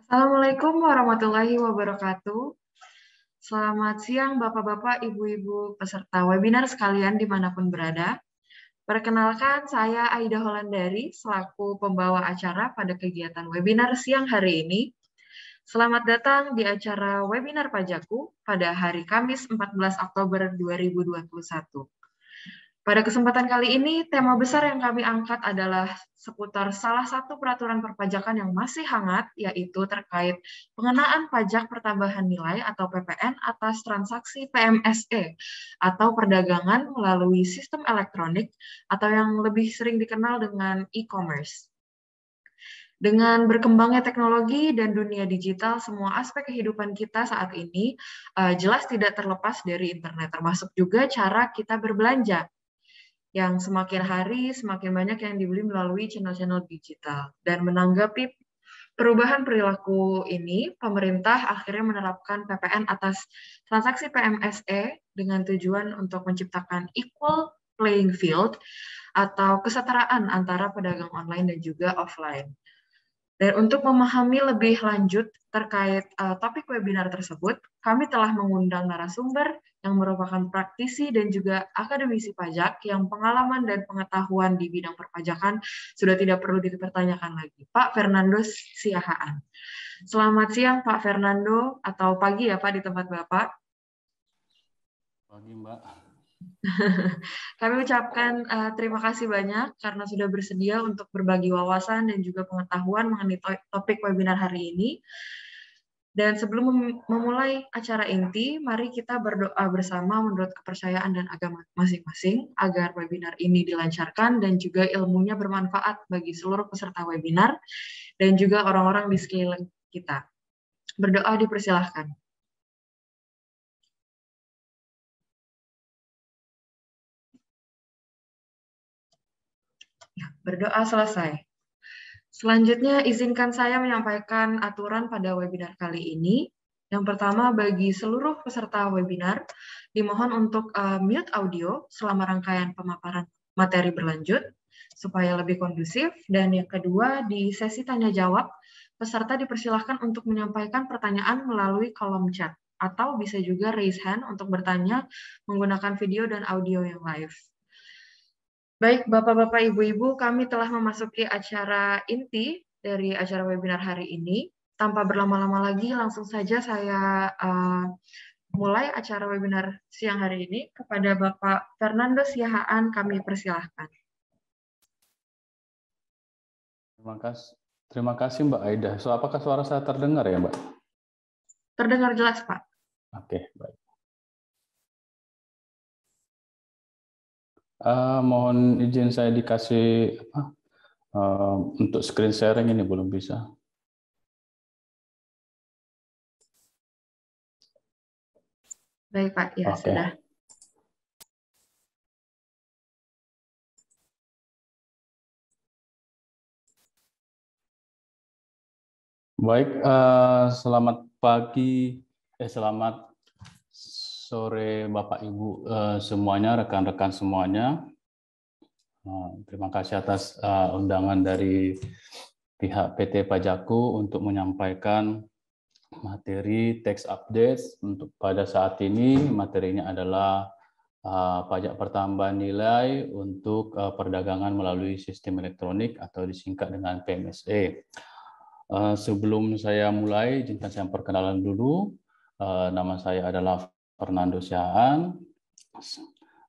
Assalamualaikum warahmatullahi wabarakatuh. Selamat siang Bapak-Bapak, Ibu-Ibu, peserta webinar sekalian dimanapun berada. Perkenalkan, saya Aida Holandari, selaku pembawa acara pada kegiatan webinar siang hari ini. Selamat datang di acara webinar pajakku pada hari Kamis 14 Oktober 2021. Pada kesempatan kali ini, tema besar yang kami angkat adalah seputar salah satu peraturan perpajakan yang masih hangat, yaitu terkait pengenaan pajak pertambahan nilai atau PPN atas transaksi PMSE atau perdagangan melalui sistem elektronik atau yang lebih sering dikenal dengan e-commerce. Dengan berkembangnya teknologi dan dunia digital, semua aspek kehidupan kita saat ini jelas tidak terlepas dari internet, termasuk juga cara kita berbelanja yang semakin hari semakin banyak yang dibeli melalui channel-channel digital. Dan menanggapi perubahan perilaku ini, pemerintah akhirnya menerapkan PPN atas transaksi PMSE dengan tujuan untuk menciptakan equal playing field atau kesetaraan antara pedagang online dan juga offline. Dan untuk memahami lebih lanjut terkait topik webinar tersebut, kami telah mengundang narasumber yang merupakan praktisi dan juga akademisi pajak yang pengalaman dan pengetahuan di bidang perpajakan sudah tidak perlu dipertanyakan lagi. Pak Fernando Siahaan. Selamat siang Pak Fernando, atau pagi ya Pak di tempat Bapak. Pagi Mbak. Kami ucapkan terima kasih banyak karena sudah bersedia untuk berbagi wawasan dan juga pengetahuan mengenai topik webinar hari ini. Dan sebelum memulai acara inti, mari kita berdoa bersama menurut kepercayaan dan agama masing-masing agar webinar ini dilancarkan dan juga ilmunya bermanfaat bagi seluruh peserta webinar dan juga orang-orang di sekeliling kita. Berdoa dipersilahkan. Ya, berdoa selesai. Selanjutnya, izinkan saya menyampaikan aturan pada webinar kali ini. Yang pertama, bagi seluruh peserta webinar, dimohon untuk mute audio selama rangkaian pemaparan materi berlanjut, supaya lebih kondusif. Dan yang kedua, di sesi tanya-jawab, peserta dipersilahkan untuk menyampaikan pertanyaan melalui kolom chat, atau bisa juga raise hand untuk bertanya menggunakan video dan audio yang live. Baik, Bapak-Bapak, Ibu-Ibu, kami telah memasuki acara inti dari acara webinar hari ini. Tanpa berlama-lama lagi, langsung saja saya mulai acara webinar siang hari ini. Kepada Bapak Fernando Siahaan, kami persilahkan. Terima kasih Mbak Aida. Apakah suara saya terdengar ya Mbak? Terdengar jelas, Pak. Oke, baik. Mohon izin saya dikasih untuk screen sharing ini belum bisa. Baik Pak, ya Oke. sudah. Baik, selamat pagi, selamat sore Bapak Ibu semuanya, rekan-rekan semuanya. Terima kasih atas undangan dari pihak PT Pajakku untuk menyampaikan materi tax updates. Untuk pada saat ini materinya adalah pajak pertambahan nilai untuk perdagangan melalui sistem elektronik atau disingkat dengan PMSE. Sebelum saya mulai, izinkan saya perkenalan dulu. Nama saya adalah Fernando Siahaan.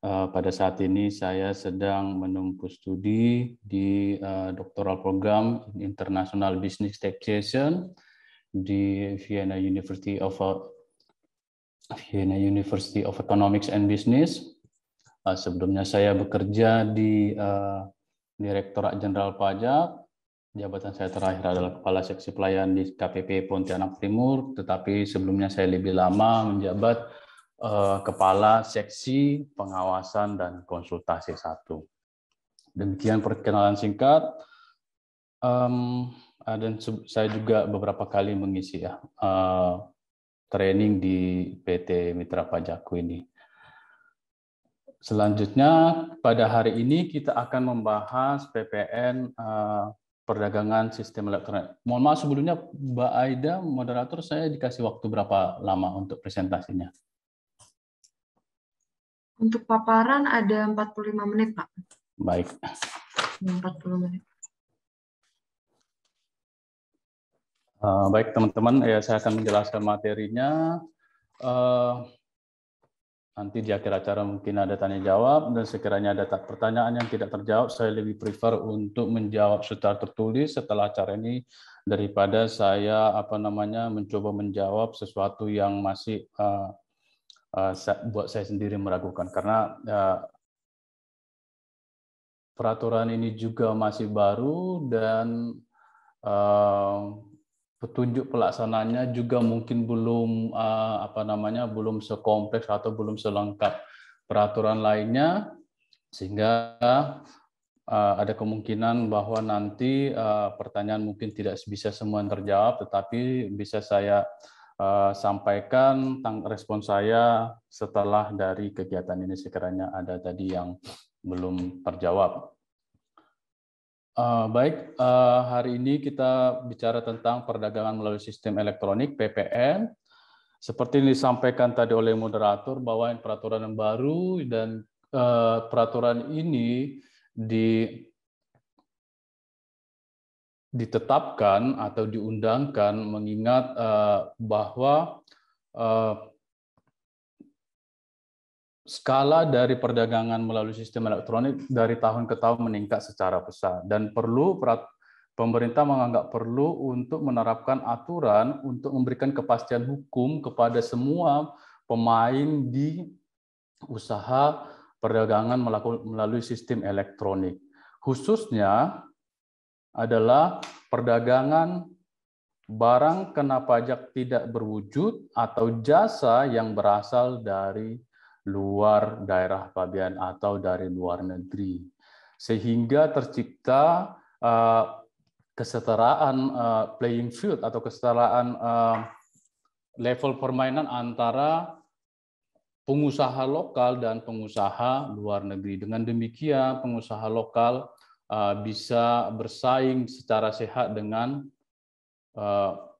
Pada saat ini saya sedang menempuh studi di doctoral program International Business Taxation di Vienna University of Economics and Business. Sebelumnya saya bekerja di Direktorat Jenderal Pajak. Jabatan saya terakhir adalah Kepala Seksi Pelayan di KPP Pontianak Timur, tetapi sebelumnya saya lebih lama menjabat Kepala Seksi Pengawasan dan Konsultasi 1. Demikian perkenalan singkat. Dan saya juga beberapa kali mengisi training di PT Mitra Pajakku ini. Selanjutnya, pada hari ini kita akan membahas PPN perdagangan sistem elektronik. Mohon maaf sebelumnya, Mbak Aida, moderator, saya dikasih waktu berapa lama untuk presentasinya? Untuk paparan ada 45 menit, Pak. Baik. 40 menit. Baik, teman-teman, ya saya akan menjelaskan materinya. Nanti di akhir acara mungkin ada tanya jawab, dan sekiranya ada pertanyaan yang tidak terjawab, saya lebih prefer untuk menjawab secara tertulis setelah acara ini daripada saya mencoba menjawab sesuatu yang masih buat saya sendiri meragukan, karena peraturan ini juga masih baru dan petunjuk pelaksananya juga mungkin belum belum sekompleks atau belum selengkap peraturan lainnya, sehingga ada kemungkinan bahwa nanti pertanyaan mungkin tidak bisa semua terjawab, tetapi bisa saya sampaikan respon saya setelah dari kegiatan ini sekiranya ada tadi yang belum terjawab. Baik, hari ini kita bicara tentang perdagangan melalui sistem elektronik (PPN). Seperti yang disampaikan tadi oleh moderator bahwa ini peraturan yang baru, dan peraturan ini ditetapkan atau diundangkan mengingat bahwa skala dari perdagangan melalui sistem elektronik dari tahun ke tahun meningkat secara besar, dan pemerintah menganggap perlu untuk menerapkan aturan untuk memberikan kepastian hukum kepada semua pemain di usaha perdagangan melalui sistem elektronik. Khususnya adalah perdagangan barang kena pajak tidak berwujud atau jasa yang berasal dari luar daerah pabean atau dari luar negeri, sehingga tercipta kesetaraan playing field atau kesetaraan level permainan antara pengusaha lokal dan pengusaha luar negeri. Dengan demikian, pengusaha lokal bisa bersaing secara sehat dengan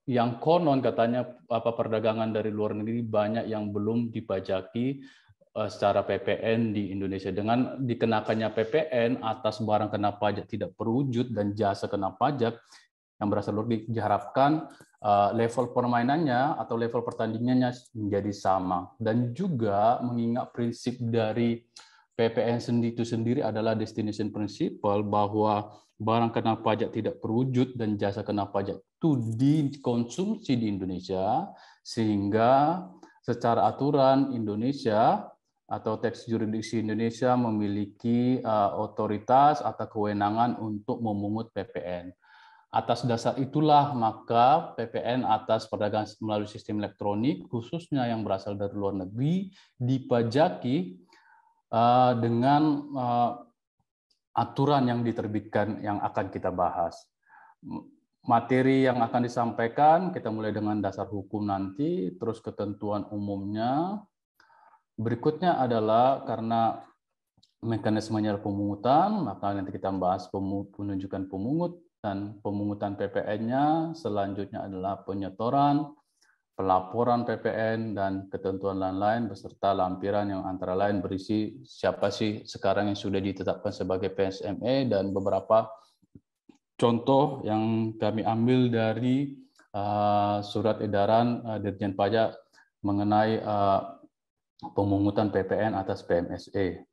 yang konon katanya perdagangan dari luar negeri banyak yang belum dipajaki secara PPN di Indonesia. Dengan dikenakannya PPN atas barang kena pajak tidak berwujud dan jasa kena pajak yang berasal luar negeri, diharapkan level permainannya atau level pertandingannya menjadi sama. Dan juga mengingat prinsip dari PPN itu sendiri adalah destination principle, bahwa barang kena pajak tidak berwujud dan jasa kena pajak itu dikonsumsi di Indonesia, sehingga secara aturan Indonesia atau teks jurisdiksi Indonesia memiliki otoritas atau kewenangan untuk memungut PPN. Atas dasar itulah maka PPN atas perdagangan melalui sistem elektronik, khususnya yang berasal dari luar negeri, dipajaki dengan aturan yang diterbitkan yang akan kita bahas. Materi yang akan disampaikan, kita mulai dengan dasar hukum nanti, terus ketentuan umumnya. Berikutnya adalah karena mekanismenya pemungutan, maka nanti kita bahas penunjukan pemungut dan pemungutan PPN-nya. Selanjutnya adalah penyetoran, pelaporan PPN, dan ketentuan lain-lain beserta lampiran yang antara lain berisi siapa sih sekarang yang sudah ditetapkan sebagai PSME dan beberapa contoh yang kami ambil dari surat edaran Dirjen Pajak mengenai pemungutan PPN atas PMSE.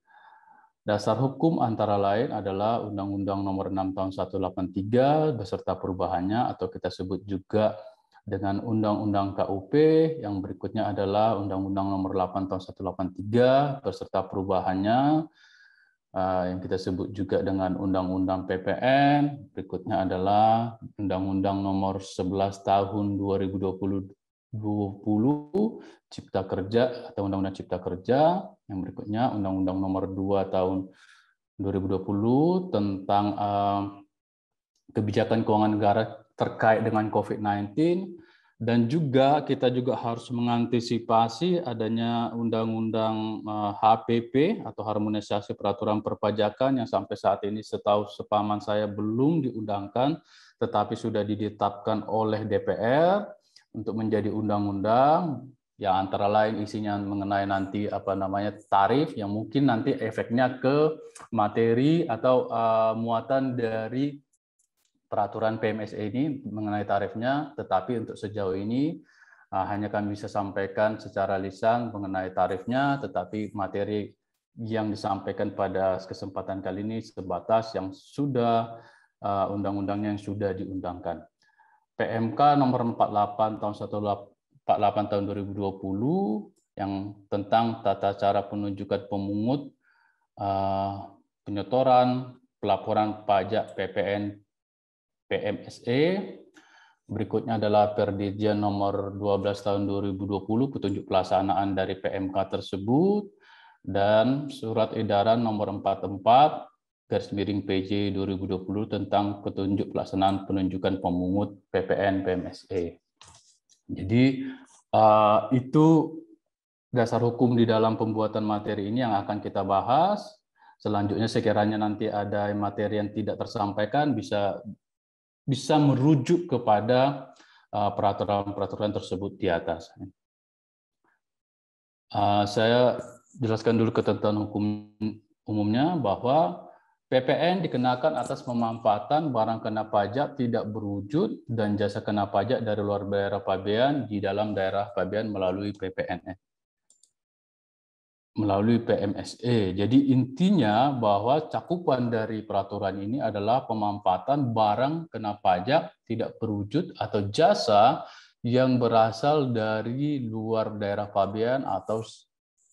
Dasar hukum antara lain adalah Undang-Undang Nomor 6 Tahun 183 beserta perubahannya, atau kita sebut juga dengan Undang-Undang KUP. Yang berikutnya adalah Undang-Undang Nomor 8 Tahun 183 beserta perubahannya, yang kita sebut juga dengan Undang-Undang PPN. Berikutnya adalah Undang-Undang Nomor 11 Tahun 2020 Cipta Kerja atau Undang-Undang Cipta Kerja. Yang berikutnya Undang-Undang Nomor 2 Tahun 2020 tentang kebijakan keuangan negara terkait dengan COVID-19. Dan juga kita juga harus mengantisipasi adanya undang-undang HPP atau harmonisasi peraturan perpajakan yang sampai saat ini setahu sepaman saya belum diundangkan, tetapi sudah ditetapkan oleh DPR untuk menjadi undang-undang, yang antara lain isinya mengenai nanti tarif yang mungkin nanti efeknya ke materi atau muatan dari peraturan PMSE ini mengenai tarifnya, tetapi untuk sejauh ini hanya kami bisa sampaikan secara lisan mengenai tarifnya, tetapi materi yang disampaikan pada kesempatan kali ini sebatas yang sudah undang-undangnya yang sudah diundangkan. PMK nomor 48 tahun 148 tahun 2020 yang tentang tata cara penunjukan pemungut, penyetoran, pelaporan pajak PPN PMSE. Berikutnya adalah Perdirjen nomor 12 tahun 2020 petunjuk pelaksanaan dari PMK tersebut, dan surat edaran nomor 44/PJ 2020 tentang petunjuk pelaksanaan penunjukan pemungut PPN PMSE. Jadi itu dasar hukum di dalam pembuatan materi ini yang akan kita bahas. Selanjutnya sekiranya nanti ada materi yang tidak tersampaikan bisa merujuk kepada peraturan-peraturan tersebut di atas. Saya jelaskan dulu ketentuan hukum umumnya bahwa PPN dikenakan atas pemanfaatan barang kena pajak tidak berwujud dan jasa kena pajak dari luar daerah pabean di dalam daerah pabean melalui PMSE. Jadi intinya bahwa cakupan dari peraturan ini adalah pemanfaatan barang kena pajak tidak berwujud atau jasa yang berasal dari luar daerah pabean atau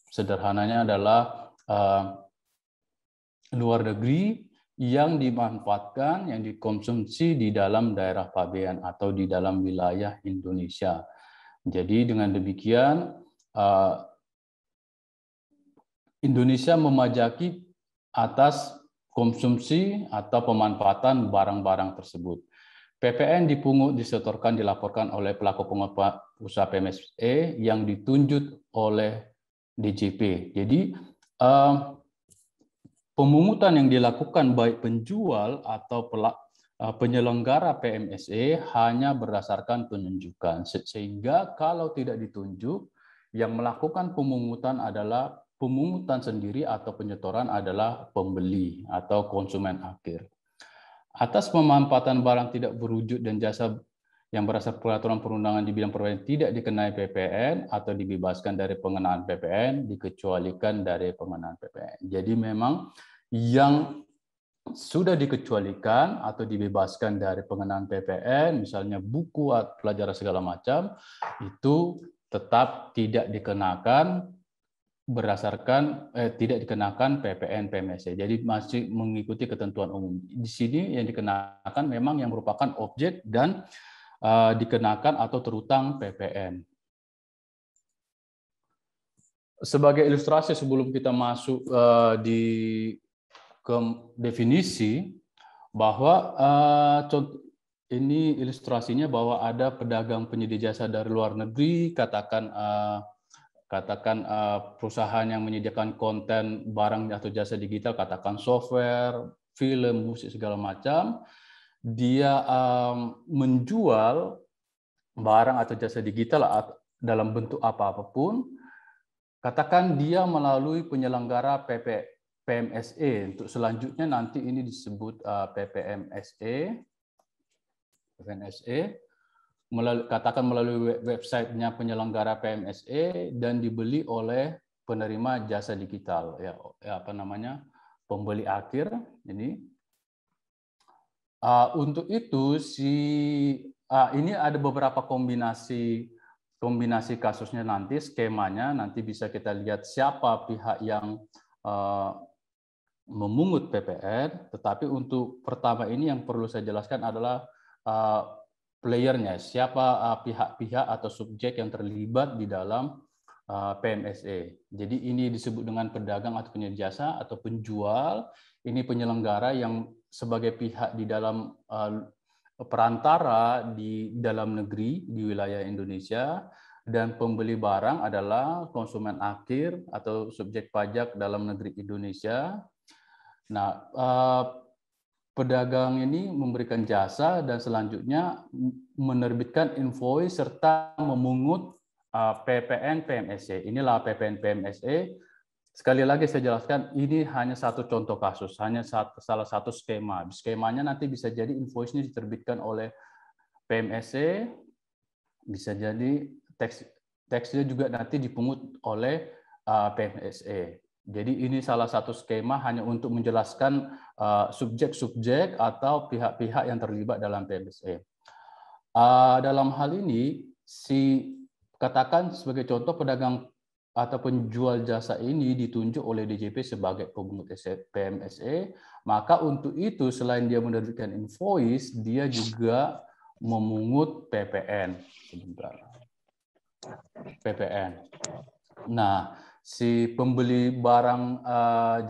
sederhananya adalah luar negeri yang dimanfaatkan, yang dikonsumsi di dalam daerah pabean atau di dalam wilayah Indonesia. Jadi dengan demikian Indonesia memajaki atas konsumsi atau pemanfaatan barang-barang tersebut. PPN dipungut, disetorkan, dilaporkan oleh pelaku pengusaha PMSE yang ditunjuk oleh DJP. Jadi pemungutan yang dilakukan baik penjual atau penyelenggara PMSE hanya berdasarkan penunjukan. Sehingga kalau tidak ditunjuk, yang melakukan pemungutan adalah pemungutan sendiri atau penyetoran adalah pembeli atau konsumen akhir. Atas pemanfaatan barang tidak berwujud dan jasa yang berasal peraturan perundangan di bidang perpajakan tidak dikenai PPN atau dibebaskan dari pengenaan PPN, dikecualikan dari pengenaan PPN. Jadi memang yang sudah dikecualikan atau dibebaskan dari pengenaan PPN, misalnya buku, pelajaran segala macam, itu tetap tidak dikenakan tidak dikenakan PPN PMSE. Jadi masih mengikuti ketentuan umum. Di sini yang dikenakan memang yang merupakan objek dan dikenakan atau terutang PPN. Sebagai ilustrasi sebelum kita masuk ke definisi, bahwa ini ilustrasinya bahwa ada pedagang penyedia jasa dari luar negeri, katakan perusahaan yang menyediakan konten barang atau jasa digital, katakan software, film, musik, segala macam, dia menjual barang atau jasa digital dalam bentuk apapun, katakan dia melalui penyelenggara PMSE. Untuk selanjutnya nanti ini disebut PPMSE. Katakan melalui websitenya penyelenggara PMSE dan dibeli oleh penerima jasa digital, pembeli akhir. Ini untuk itu ini ada beberapa kombinasi kasusnya nanti, skemanya nanti bisa kita lihat siapa pihak yang memungut PPN. Tetapi untuk pertama ini yang perlu saya jelaskan adalah playernya, siapa pihak-pihak atau subjek yang terlibat di dalam PMSE. Jadi ini disebut dengan pedagang atau penyedia jasa atau penjual. Ini penyelenggara yang sebagai pihak di dalam perantara di dalam negeri di wilayah Indonesia, dan pembeli barang adalah konsumen akhir atau subjek pajak dalam negeri Indonesia. Nah, pedagang ini memberikan jasa dan selanjutnya menerbitkan invoice serta memungut PPN PMSE. Inilah PPN PMSE. Sekali lagi saya jelaskan, ini hanya satu contoh kasus, hanya salah satu skema. Skemanya nanti bisa jadi invoice-nya diterbitkan oleh PMSE, bisa jadi teksnya juga nanti dipungut oleh PMSE. Jadi ini salah satu skema hanya untuk menjelaskan subjek-subjek atau pihak-pihak yang terlibat dalam PMSE. Dalam hal ini, katakan sebagai contoh pedagang atau penjual jasa ini ditunjuk oleh DJP sebagai pemungut PMSE, maka untuk itu selain dia menerbitkan invoice, dia juga memungut PPN. Sebentar. PPN. Nah, si pembeli barang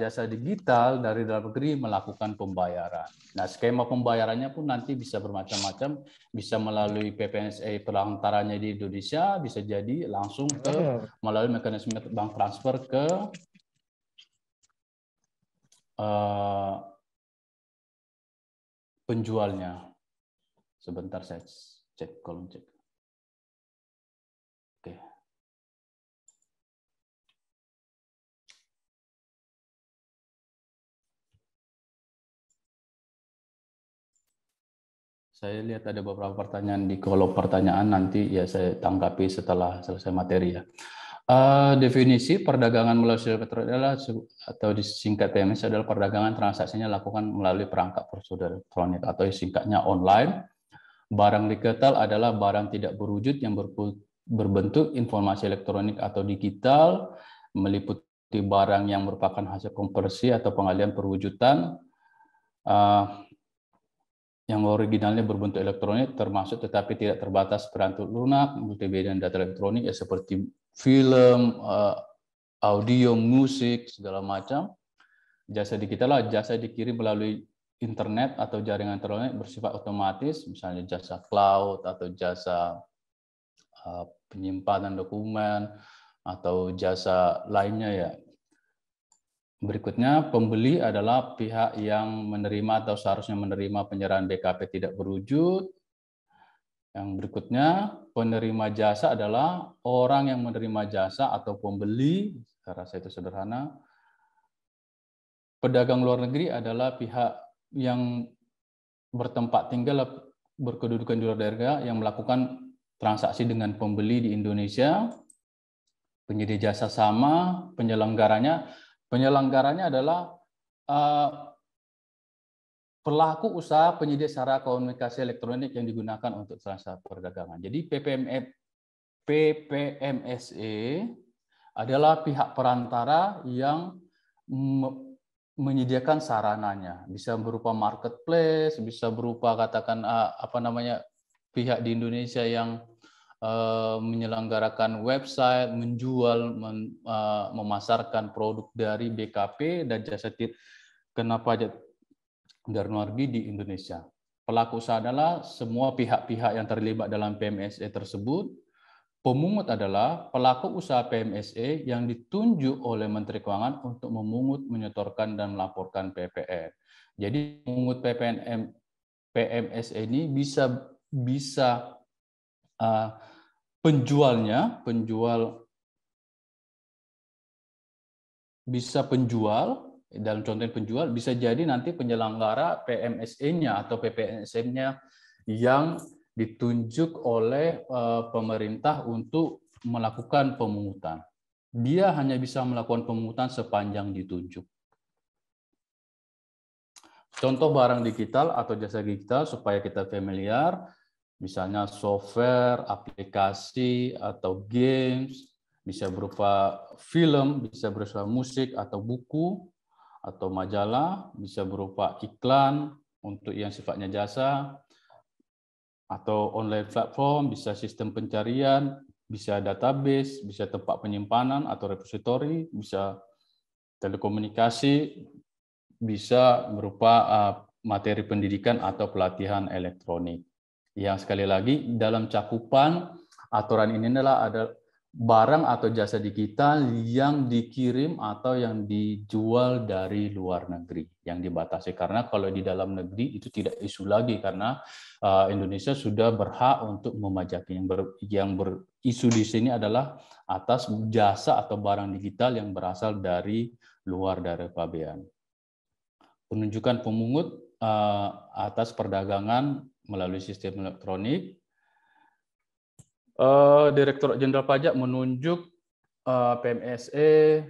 jasa digital dari dalam negeri melakukan pembayaran. Nah, skema pembayarannya pun nanti bisa bermacam-macam, bisa melalui PPNSE perantaranya di Indonesia, bisa jadi langsung melalui mekanisme bank transfer ke penjualnya. Sebentar saya cek kolom cek. Oke. Saya lihat ada beberapa pertanyaan di kolom pertanyaan, nanti ya saya tanggapi setelah selesai materi ya. Definisi perdagangan melalui sistem elektronik adalah, atau disingkat PMS, adalah perdagangan transaksinya lakukan melalui perangkat prosedur elektronik atau singkatnya online. Barang digital adalah barang tidak berwujud yang berbentuk informasi elektronik atau digital, meliputi barang yang merupakan hasil konversi atau pengalihan perwujudan yang originalnya berbentuk elektronik, termasuk tetapi tidak terbatas berbentuk lunak, multimedia dan data elektronik ya, seperti film, audio, musik, segala macam. Jasa digital jasa dikirim melalui internet atau jaringan elektronik bersifat otomatis, misalnya jasa cloud atau jasa penyimpanan dokumen atau jasa lainnya ya. Berikutnya, pembeli adalah pihak yang menerima atau seharusnya menerima penyerahan BKP tidak berwujud. Yang berikutnya, penerima jasa adalah orang yang menerima jasa atau pembeli, saya rasa itu sederhana. Pedagang luar negeri adalah pihak yang bertempat tinggal, berkedudukan di luar daerah, yang melakukan transaksi dengan pembeli di Indonesia. Penyedia jasa sama, Penyelenggaranya adalah pelaku usaha penyedia sarana komunikasi elektronik yang digunakan untuk transaksi perdagangan. Jadi PPMSE adalah pihak perantara yang menyediakan sarananya. Bisa berupa marketplace, bisa berupa katakan pihak di Indonesia yang menyelenggarakan website, menjual, memasarkan produk dari BKP dan jasa kena pajak dari luar negeri di Indonesia. Pelaku usaha adalah semua pihak-pihak yang terlibat dalam PMSE tersebut. Pemungut adalah pelaku usaha PMSE yang ditunjuk oleh Menteri Keuangan untuk memungut, menyetorkan, dan melaporkan PPN. Jadi pemungut PMSE ini bisa penjual dalam contoh penjual bisa jadi nanti penyelenggara PMSE-nya atau PPNSM-nya yang ditunjuk oleh pemerintah untuk melakukan pemungutan. Dia hanya bisa melakukan pemungutan sepanjang ditunjuk. Contoh barang digital atau jasa digital supaya kita familiar, misalnya software, aplikasi, atau games, bisa berupa film, bisa berupa musik atau buku, atau majalah, bisa berupa iklan untuk yang sifatnya jasa, atau online platform, bisa sistem pencarian, bisa database, bisa tempat penyimpanan atau repository, bisa telekomunikasi, bisa berupa materi pendidikan atau pelatihan elektronik. Yang sekali lagi dalam cakupan aturan ini adalah ada barang atau jasa digital yang dikirim atau yang dijual dari luar negeri yang dibatasi, karena kalau di dalam negeri itu tidak isu lagi karena Indonesia sudah berhak untuk memajaki. Yang berisu di sini adalah atas jasa atau barang digital yang berasal dari luar dari pabean. Penunjukan pemungut atas perdagangan melalui sistem elektronik. Direktorat Jenderal Pajak menunjuk PMSE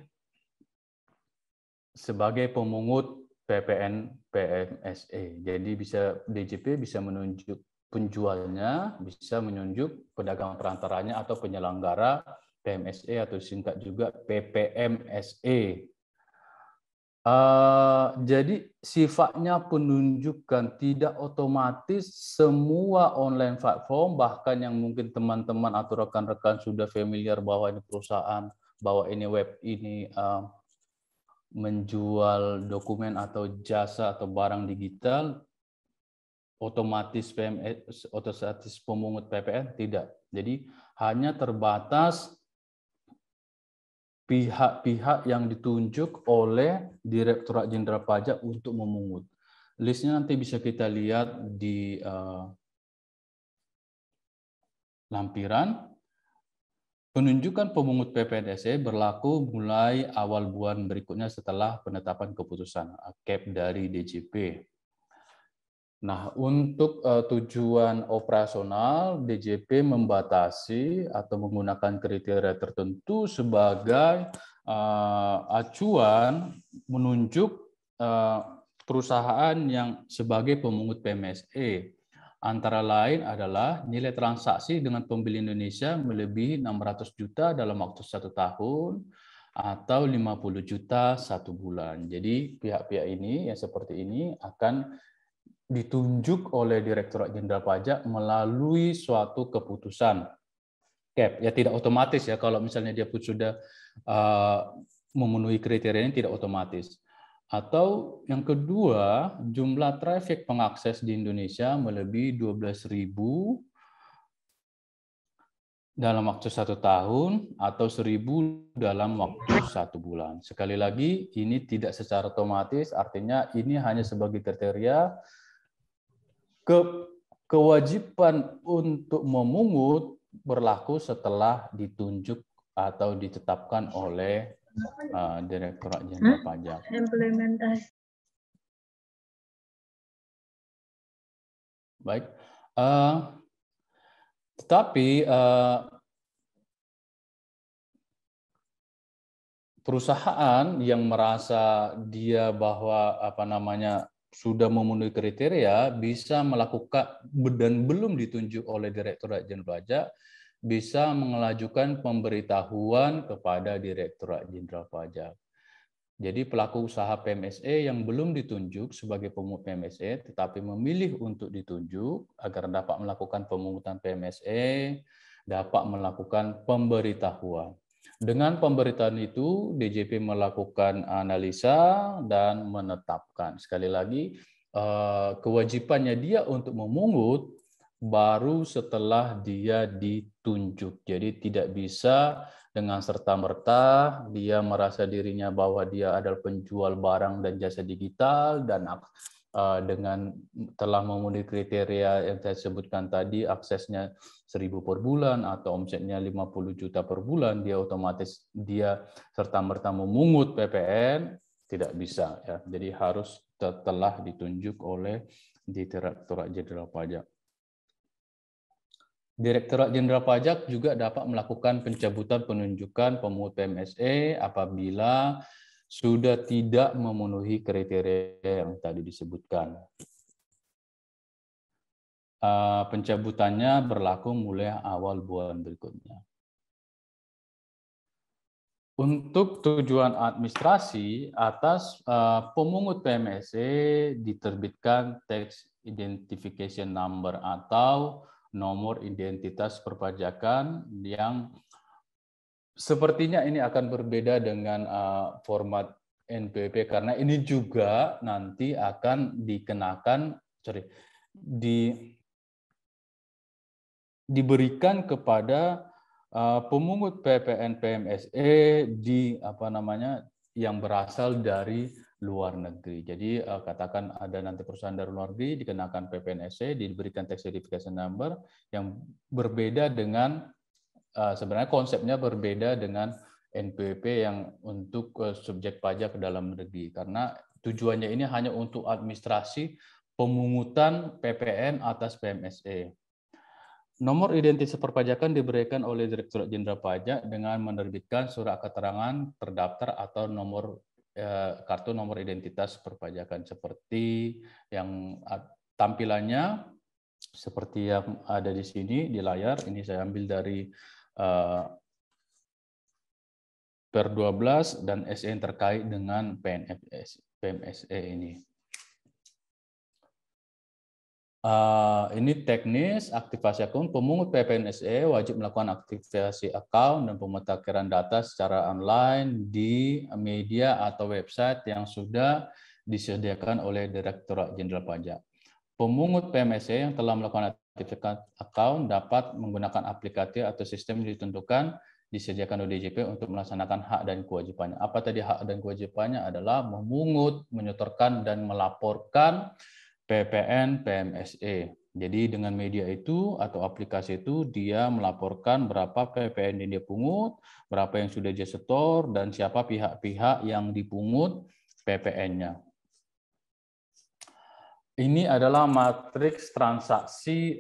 sebagai pemungut PPN PMSE. Jadi bisa DJP bisa menunjuk penjualnya, bisa menunjuk pedagang perantaranya atau penyelenggara PMSE atau singkat juga PPMSE. Jadi sifatnya penunjukan, tidak otomatis semua online platform, bahkan yang mungkin teman-teman atau rekan-rekan sudah familiar bahwa ini perusahaan, bahwa ini web ini menjual dokumen atau jasa atau barang digital, otomatis PMS, otomatis pemungut PPN tidak. Jadi hanya terbatas pihak-pihak yang ditunjuk oleh Direktorat Jenderal Pajak untuk memungut. Listnya nanti bisa kita lihat di lampiran. Penunjukan pemungut PPNSE berlaku mulai awal bulan berikutnya setelah penetapan keputusan CAP dari DJP. Nah, untuk tujuan operasional, DJP membatasi atau menggunakan kriteria tertentu sebagai acuan menunjuk perusahaan yang sebagai pemungut PMSE. Antara lain adalah nilai transaksi dengan pembeli Indonesia melebihi 600 juta dalam waktu 1 tahun atau 50 juta 1 bulan. Jadi pihak-pihak ini yang seperti ini akan ditunjuk oleh Direktorat Jenderal Pajak melalui suatu keputusan CAP. Ya tidak otomatis ya, kalau misalnya dia pun sudah memenuhi kriteria ini tidak otomatis. Atau yang kedua, jumlah traffic pengakses di Indonesia melebihi 12.000 dalam waktu 1 tahun atau 1.000 dalam waktu 1 bulan. Sekali lagi, ini tidak secara otomatis, artinya ini hanya sebagai kriteria. Kewajiban untuk memungut berlaku setelah ditunjuk atau ditetapkan oleh Direktorat Jenderal Pajak. Implementasi. Baik, tetapi perusahaan yang merasa dia bahwa sudah memenuhi kriteria bisa melakukan dan belum ditunjuk oleh Direktorat Jenderal Pajak bisa mengajukan pemberitahuan kepada Direktorat Jenderal Pajak. Jadi pelaku usaha PMSE yang belum ditunjuk sebagai pemungut PMSE tetapi memilih untuk ditunjuk agar dapat melakukan pemungutan PMSE dapat melakukan pemberitahuan. Dengan pemberitaan itu DJP melakukan analisa dan menetapkan. Sekali lagi kewajibannya dia untuk memungut baru setelah dia ditunjuk. Jadi tidak bisa dengan serta-merta dia merasa dirinya bahwa dia adalah penjual barang dan jasa digital dan dengan telah memenuhi kriteria yang saya sebutkan tadi, aksesnya 1.000 per bulan atau omsetnya 50 juta per bulan, dia otomatis dia serta-merta memungut PPN, tidak bisa ya. Jadi harus telah ditunjuk oleh Direktorat Jenderal Pajak. Direktorat Jenderal Pajak juga dapat melakukan pencabutan penunjukan pemungut PMSE apabila sudah tidak memenuhi kriteria yang tadi disebutkan. Pencabutannya berlaku mulai awal bulan berikutnya. Untuk tujuan administrasi, atas pemungut PMSE diterbitkan Tax Identification Number atau nomor identitas perpajakan yang sepertinya ini akan berbeda dengan format NPWP karena ini juga nanti akan dikenakan, diberikan kepada pemungut PPN PMSE di yang berasal dari luar negeri. Jadi katakan ada nanti perusahaan dari luar negeri dikenakan PPNSE, diberikan tax certification number yang berbeda dengan sebenarnya konsepnya berbeda dengan NPWP yang untuk subjek pajak dalam negeri, karena tujuannya ini hanya untuk administrasi pemungutan PPN atas PMSE. Nomor identitas perpajakan diberikan oleh Direktorat Jenderal Pajak dengan menerbitkan surat keterangan terdaftar atau kartu nomor identitas perpajakan seperti yang tampilannya seperti yang ada di sini di layar. Ini saya ambil dari Per 12 dan SE yang terkait dengan PMSE ini. Ini teknis aktivasi akun. Pemungut PPNSE wajib melakukan aktivasi akun dan pemutakhiran data secara online di media atau website yang sudah disediakan oleh Direktorat Jenderal Pajak. Pemungut PMSE yang telah melakukan aktivasi akun dapat menggunakan aplikasi atau sistem yang ditentukan disediakan oleh DJP untuk melaksanakan hak dan kewajibannya. Apa tadi hak dan kewajibannya? Adalah memungut, menyetorkan, dan melaporkan PPN PMSE. Jadi dengan media itu atau aplikasi itu dia melaporkan berapa PPN yang dia pungut, berapa yang sudah dia setor, dan siapa pihak-pihak yang dipungut PPN-nya. Ini adalah matriks transaksi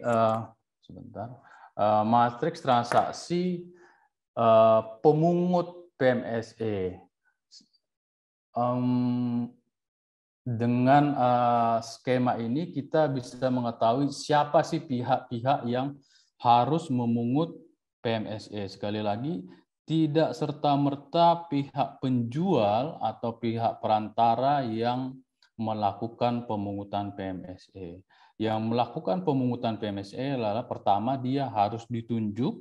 matriks transaksi pemungut PMSE. Dengan skema ini kita bisa mengetahui siapa sih pihak-pihak yang harus memungut PMSE. Sekali lagi, tidak serta-merta pihak penjual atau pihak perantara yang melakukan pemungutan PMSE. Yang melakukan pemungutan PMSE adalah pertama dia harus ditunjuk,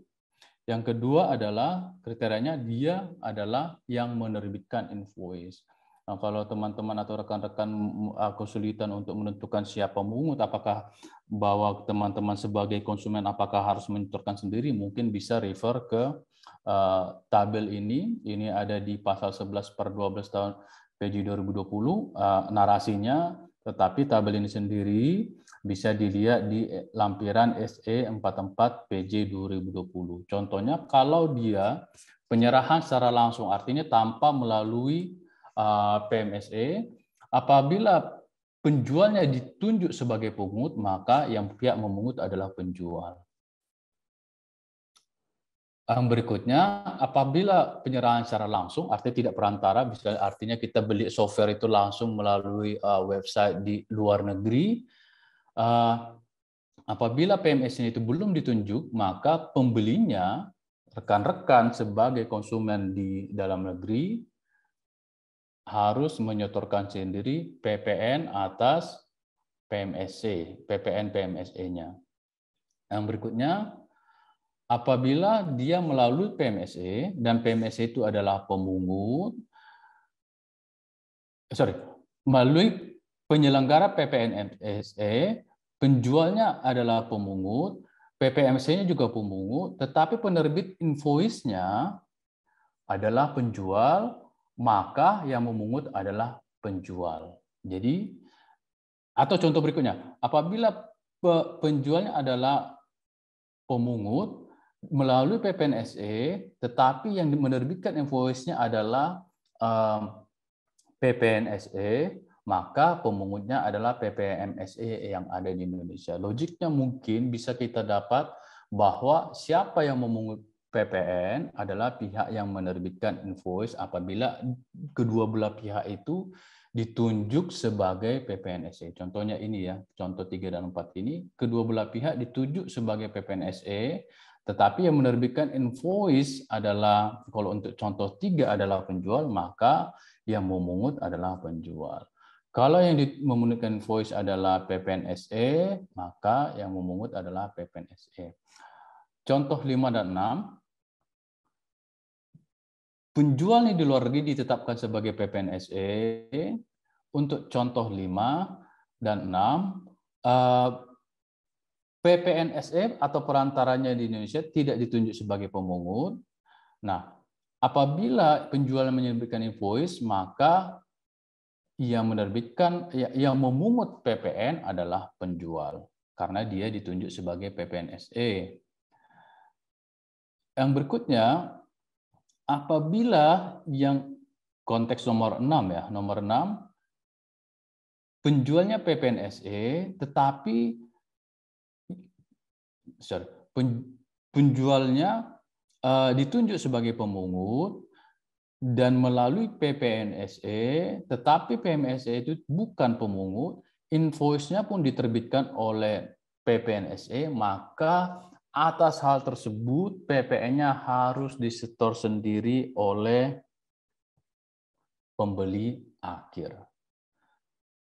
yang kedua adalah kriterianya dia adalah yang menerbitkan invoice. Nah, kalau teman-teman atau rekan-rekan kesulitan untuk menentukan siapa pemungut, apakah bahwa teman-teman sebagai konsumen apakah harus menyetorkan sendiri, mungkin bisa refer ke tabel ini. Ini ada di pasal 11/12 tahun PJ 2020 narasinya, tetapi tabel ini sendiri bisa dilihat di lampiran SE 44 PJ 2020. Contohnya kalau dia penyerahan secara langsung, artinya tanpa melalui PMSE, apabila penjualnya ditunjuk sebagai pemungut, maka yang pihak memungut adalah penjual. Berikutnya, apabila penyerahan secara langsung, artinya tidak perantara, artinya kita beli software itu langsung melalui website di luar negeri, apabila PMSE itu belum ditunjuk, maka pembelinya, rekan-rekan sebagai konsumen di dalam negeri, harus menyetorkan sendiri PPN atas PMSE, PPN PMSE-nya. Yang berikutnya, apabila dia melalui PMSE dan PMSE itu adalah pemungut, melalui penyelenggara PPNSE, penjualnya adalah pemungut, PPMSE-nya juga pemungut, tetapi penerbit invoice-nya adalah penjual, maka yang memungut adalah penjual. Jadi, atau contoh berikutnya, apabila penjualnya adalah pemungut melalui PPNSE, tetapi yang menerbitkan invoice-nya adalah PPNSE, maka pemungutnya adalah PPMSE yang ada di Indonesia. Logiknya mungkin bisa kita dapat bahwa siapa yang memungut PPN adalah pihak yang menerbitkan invoice apabila kedua belah pihak itu ditunjuk sebagai PPNSE. Contohnya ini ya, contoh 3 dan 4 ini, kedua belah pihak ditunjuk sebagai PPNSE, tetapi yang menerbitkan invoice adalah, kalau untuk contoh 3 adalah penjual, maka yang memungut adalah penjual. Kalau yang memungut invoice adalah PPNSE, maka yang memungut adalah PPNSE. Contoh 5 dan 6, penjual di luar negeri ditetapkan sebagai PPNSE untuk contoh 5 dan 6. PPNSE atau perantaranya di Indonesia tidak ditunjuk sebagai pemungut. Nah, apabila penjual menerbitkan invoice, maka yang memungut PPN adalah penjual karena dia ditunjuk sebagai PPNSE. Yang berikutnya, apabila yang konteks nomor 6 ya, nomor 6, penjualnya PPNSE tetapi penjualnya ditunjuk sebagai pemungut dan melalui PPNSE, tetapi PPNSE itu bukan pemungut, invoice-nya pun diterbitkan oleh PPNSE, maka atas hal tersebut PPN-nya harus disetor sendiri oleh pembeli akhir.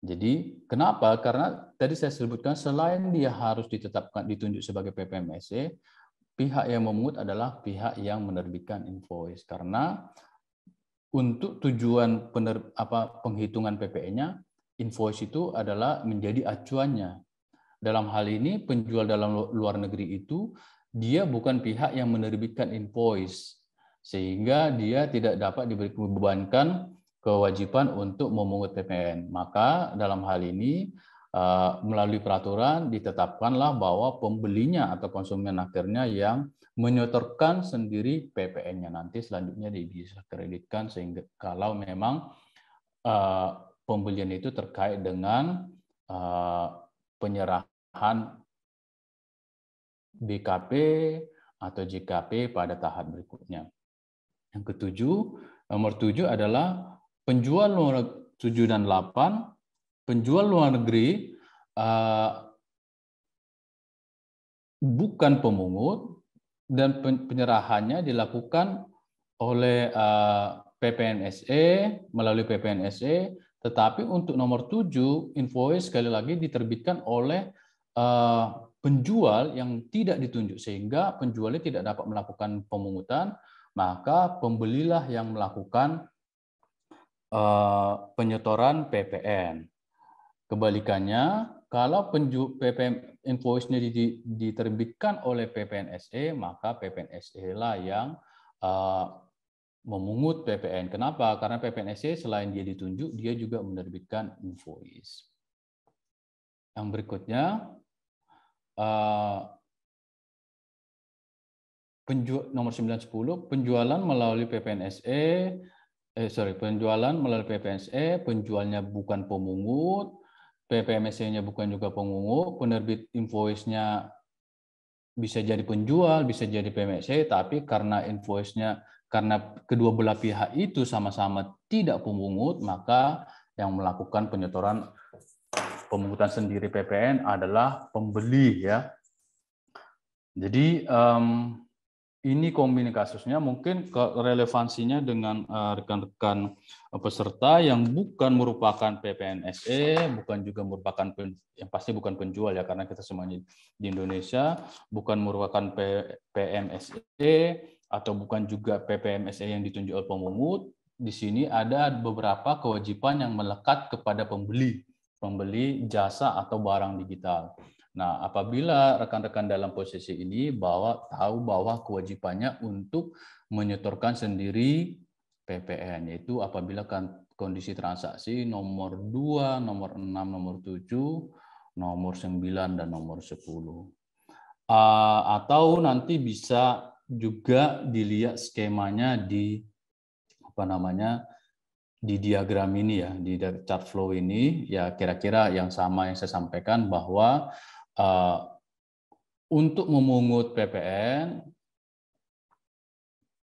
Jadi kenapa? Karena tadi saya sebutkan selain dia harus ditunjuk sebagai PPNSE, pihak yang memungut adalah pihak yang menerbitkan invoice. Karena untuk tujuan penghitungan PPN-nya, invoice itu adalah menjadi acuannya. Dalam hal ini penjual dalam luar negeri itu dia bukan pihak yang menerbitkan invoice, sehingga dia tidak dapat dibebankan kewajiban untuk memungut PPN. Maka dalam hal ini melalui peraturan ditetapkanlah bahwa pembelinya atau konsumen akhirnya yang menyetorkan sendiri PPN-nya. Nanti selanjutnya bisa kreditkan sehingga kalau memang pembelian itu terkait dengan penyerahan BKP atau JKP pada tahap berikutnya. Yang ketujuh, nomor 7 adalah penjual luar 7 dan 8, penjual luar negeri bukan pemungut dan penyerahannya dilakukan oleh PPNSE melalui PPNSE, tetapi untuk nomor 7 invoice sekali lagi diterbitkan oleh penjual yang tidak ditunjuk sehingga penjualnya tidak dapat melakukan pemungutan, maka pembelilah yang melakukan penyetoran PPN. Kebalikannya, kalau PPN invoice-nya diterbitkan oleh PPNSE, maka PPNSE lah yang memungut PPN. Kenapa? Karena PPNSE selain dia ditunjuk, dia juga menerbitkan invoice. Yang berikutnya, nomor 910, penjualan melalui PPNSE, penjualan melalui PPNSE, penjualnya bukan pemungut, PPMSE-nya bukan juga pemungut, penerbit invoice-nya bisa jadi penjual, bisa jadi PMSE, tapi karena invoice-nya, karena kedua belah pihak itu sama-sama tidak pemungut, maka yang melakukan penyetoran pemungutan sendiri PPN adalah pembeli ya. Jadi ini kombinasi kasusnya, mungkin relevansinya dengan rekan-rekan peserta yang bukan merupakan PPNSE, bukan juga merupakan yang pasti bukan penjual ya, karena kita semuanya di Indonesia, bukan merupakan PMSE atau bukan juga PPMSE yang ditunjuk oleh pemungut. Di sini ada beberapa kewajiban yang melekat kepada pembeli jasa atau barang digital. Nah, apabila rekan-rekan dalam posisi ini tahu bahwa kewajibannya untuk menyetorkan sendiri PPN, yaitu apabila kondisi transaksi nomor 2, nomor 6, nomor 7, nomor 9, dan nomor 10. Atau nanti bisa juga dilihat skemanya di di diagram ini ya, di chart flow ini, ya kira-kira yang sama yang saya sampaikan bahwa untuk memungut PPN,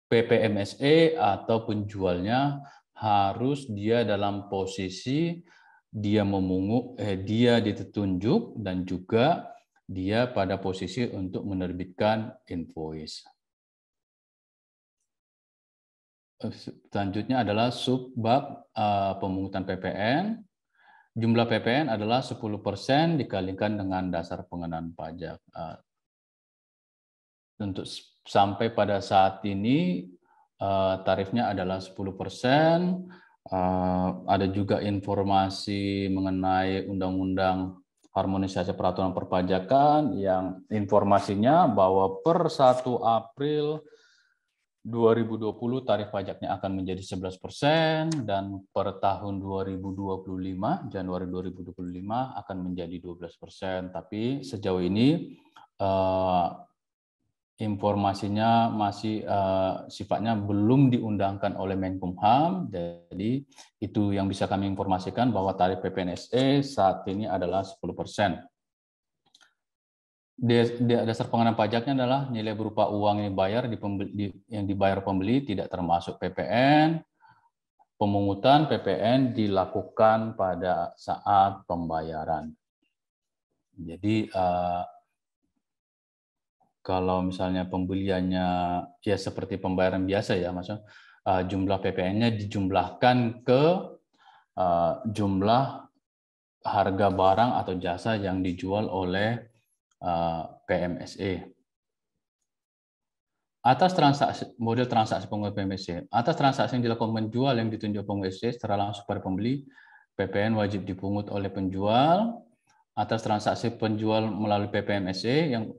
PPMSE atau penjualnya harus dia dalam posisi dia memungut, dia ditunjuk dan juga dia pada posisi untuk menerbitkan invoice. Selanjutnya adalah subbab pemungutan PPN. Jumlah PPN adalah 10% dikalikan dengan dasar pengenaan pajak. Untuk sampai pada saat ini tarifnya adalah 10%. Ada juga informasi mengenai Undang-Undang Harmonisasi Peraturan Perpajakan yang informasinya bahwa per 1 April 2020 tarif pajaknya akan menjadi 11% dan per tahun 2025, Januari 2025 akan menjadi 12%. Tapi sejauh ini informasinya masih sifatnya belum diundangkan oleh Menkumham, jadi itu yang bisa kami informasikan bahwa tarif PPNSE saat ini adalah 10%. Dasar pengenaan pajaknya adalah nilai berupa uang yang dibayar pembeli tidak termasuk PPN. Pemungutan PPN dilakukan pada saat pembayaran. Jadi kalau misalnya pembeliannya ya seperti pembayaran biasa ya, maksudnya jumlah PPN-nya dijumlahkan ke jumlah harga barang atau jasa yang dijual oleh PMSE. Atas model transaksi pengungut PMSE, atas transaksi yang dilakukan penjual yang ditunjuk pengungut PMSE secara langsung pada pembeli, PPN wajib dipungut oleh penjual. Atas transaksi penjual melalui PPMSE yang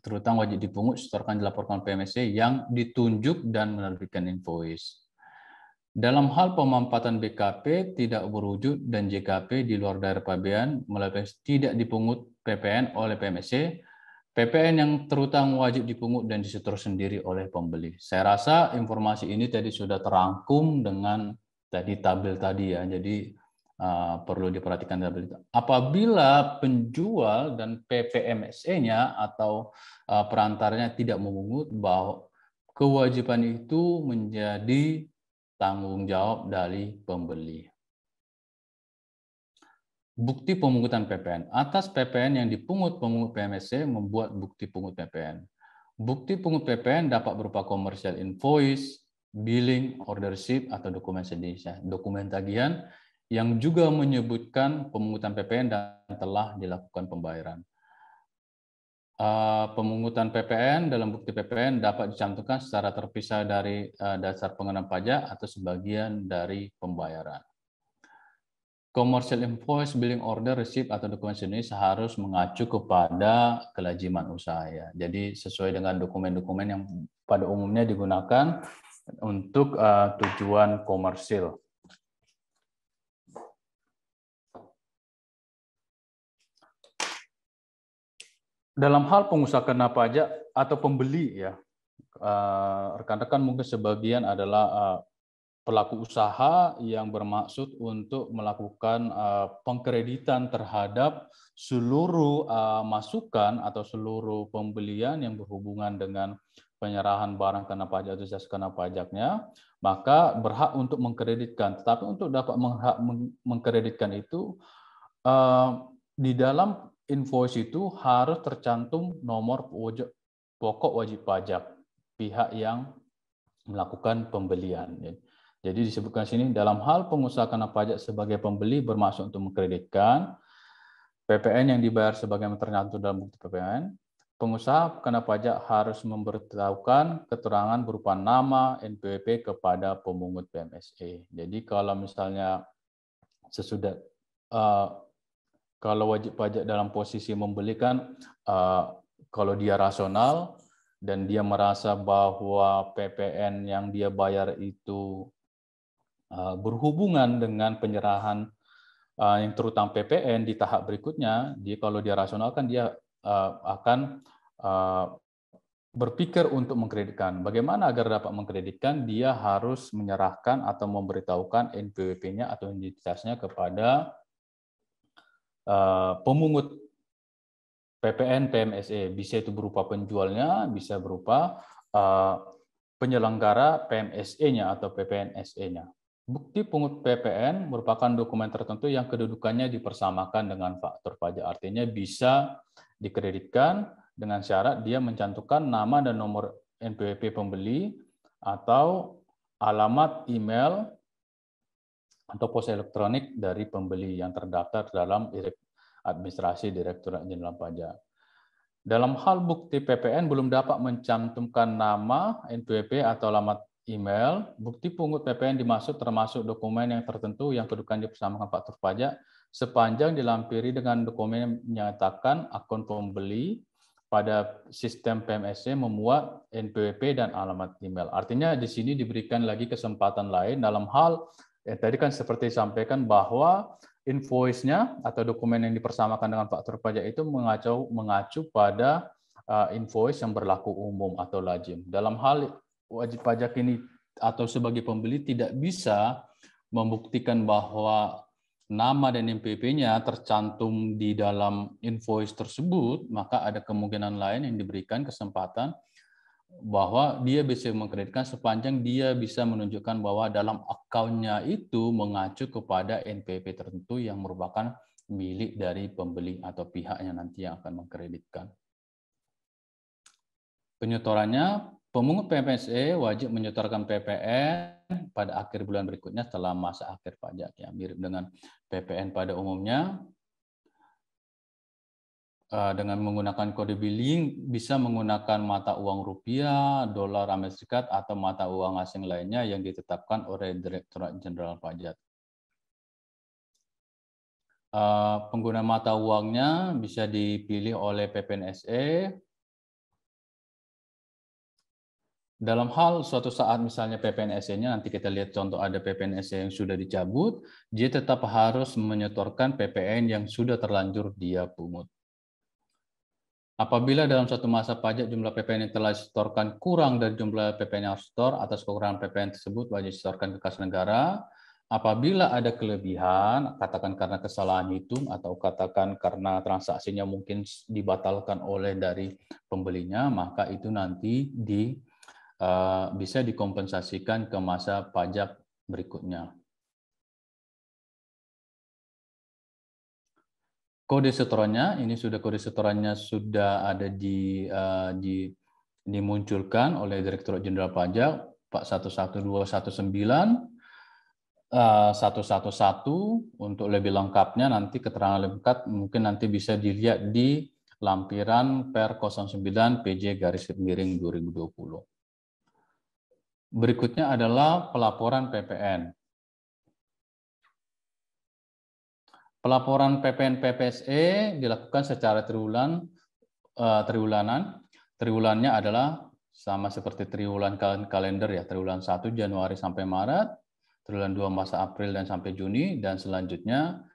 terutang wajib dipungut setorkan dilaporkan PMSE yang ditunjuk dan menerbitkan invoice. Dalam hal pemampatan BKP tidak berwujud dan JKP di luar daerah pabean melalui tidak dipungut PPN oleh PMSE, PPN yang terutang wajib dipungut dan disetor sendiri oleh pembeli. Saya rasa informasi ini tadi sudah terangkum dengan tadi tabel tadi ya, jadi perlu diperhatikan tabel itu. Apabila penjual dan PPMSE-nya atau perantaranya tidak memungut, bahwa kewajiban itu menjadi tanggung jawab dari pembeli. Bukti pemungutan PPN. Atas PPN yang dipungut pemungut PMSE membuat bukti pungut PPN. Bukti pungut PPN dapat berupa commercial invoice, billing, order receipt, atau dokumen sejenisnya. Dokumen tagihan yang juga menyebutkan pemungutan PPN dan telah dilakukan pembayaran. Pemungutan PPN dalam bukti PPN dapat dicantumkan secara terpisah dari dasar pengenaan pajak atau sebagian dari pembayaran. Commercial invoice, billing order, receipt, atau dokumen jenis harus mengacu kepada kelaziman usaha. Ya. Jadi sesuai dengan dokumen-dokumen yang pada umumnya digunakan untuk tujuan komersil. Dalam hal pengusaha kena pajak atau pembeli, ya, rekan-rekan mungkin sebagian adalah pelaku usaha yang bermaksud untuk melakukan pengkreditan terhadap seluruh masukan atau seluruh pembelian yang berhubungan dengan penyerahan barang kena pajak atau jasa kena pajaknya, maka berhak untuk mengkreditkan. Tetapi untuk dapat mengkreditkan itu, di dalam invoice itu harus tercantum nomor pokok wajib pajak pihak yang melakukan pembelian. Jadi disebutkan sini, dalam hal pengusaha kena pajak sebagai pembeli bermaksud untuk mengkreditkan PPN yang dibayar sebagaimana tercantum dalam bukti PPN, pengusaha kena pajak harus memberitahukan keterangan berupa nama NPWP kepada pemungut PMSE. Jadi kalau misalnya sesudah kalau wajib pajak dalam posisi membelikan, kalau dia rasional dan dia merasa bahwa PPN yang dia bayar itu berhubungan dengan penyerahan yang terutang PPN di tahap berikutnya, kalau dia rasional kan dia akan berpikir untuk mengkreditkan. Bagaimana agar dapat mengkreditkan? Dia harus menyerahkan atau memberitahukan NPWP-nya atau identitasnya kepada pemungut PPN PMSE. Bisa itu berupa penjualnya, bisa berupa penyelenggara PMSE-nya atau PPNSE-nya. Bukti pungut PPN merupakan dokumen tertentu yang kedudukannya dipersamakan dengan faktur pajak. Artinya bisa dikreditkan dengan syarat dia mencantumkan nama dan nomor NPWP pembeli atau alamat email atau pos elektronik dari pembeli yang terdaftar dalam administrasi Direktorat Jenderal Pajak. Dalam hal bukti PPN belum dapat mencantumkan nama NPWP atau alamat email, bukti pungut PPN dimaksud termasuk dokumen yang tertentu yang kedudukan dipersamakan faktur pajak sepanjang dilampiri dengan dokumen yang menyatakan akun pembeli pada sistem PMSC memuat NPWP dan alamat email. Artinya di sini diberikan lagi kesempatan lain dalam hal tadi kan seperti disampaikan bahwa invoice-nya atau dokumen yang dipersamakan dengan faktur pajak itu mengacu pada invoice yang berlaku umum atau lazim. Dalam hal wajib pajak ini atau sebagai pembeli tidak bisa membuktikan bahwa nama dan NPWP-nya tercantum di dalam invoice tersebut, maka ada kemungkinan lain yang diberikan kesempatan bahwa dia bisa mengkreditkan sepanjang dia bisa menunjukkan bahwa dalam akunnya itu mengacu kepada NPWP tertentu yang merupakan milik dari pembeli atau pihak yang nanti yang akan mengkreditkan. Penyetorannya, pemungut PMSE wajib menyetorkan PPN pada akhir bulan berikutnya setelah masa akhir pajak. Ya, mirip dengan PPN pada umumnya. Dengan menggunakan kode billing, bisa menggunakan mata uang rupiah, dolar Amerika Serikat, atau mata uang asing lainnya yang ditetapkan oleh Direktorat Jenderal Pajak. Pengguna mata uangnya bisa dipilih oleh PPNSE. Dalam hal suatu saat misalnya PPNSE-nya, nanti kita lihat contoh ada PPNSE yang sudah dicabut, dia tetap harus menyetorkan PPN yang sudah terlanjur dia pungut. Apabila dalam satu masa pajak jumlah PPN yang telah disetorkan kurang dari jumlah PPN yang harus disetor, atas kekurangan PPN tersebut wajib disetorkan ke kas negara. Apabila ada kelebihan, katakan karena kesalahan hitung atau katakan karena transaksinya mungkin dibatalkan oleh dari pembelinya, maka itu nanti bisa dikompensasikan ke masa pajak berikutnya. Kode setorannya, ini sudah kode setorannya sudah ada dimunculkan oleh Direktorat Jenderal Pajak Pak 112111 untuk lebih lengkapnya nanti keterangan lengkap mungkin nanti bisa dilihat di lampiran Per 09 PJ/2020. Berikutnya adalah pelaporan PPN. Pelaporan PPN PPSE dilakukan secara triwulanan. Triwulannya adalah sama seperti triwulan kalender ya, triwulan 1 Januari sampai Maret, triwulan 2 masa April dan sampai Juni, dan selanjutnya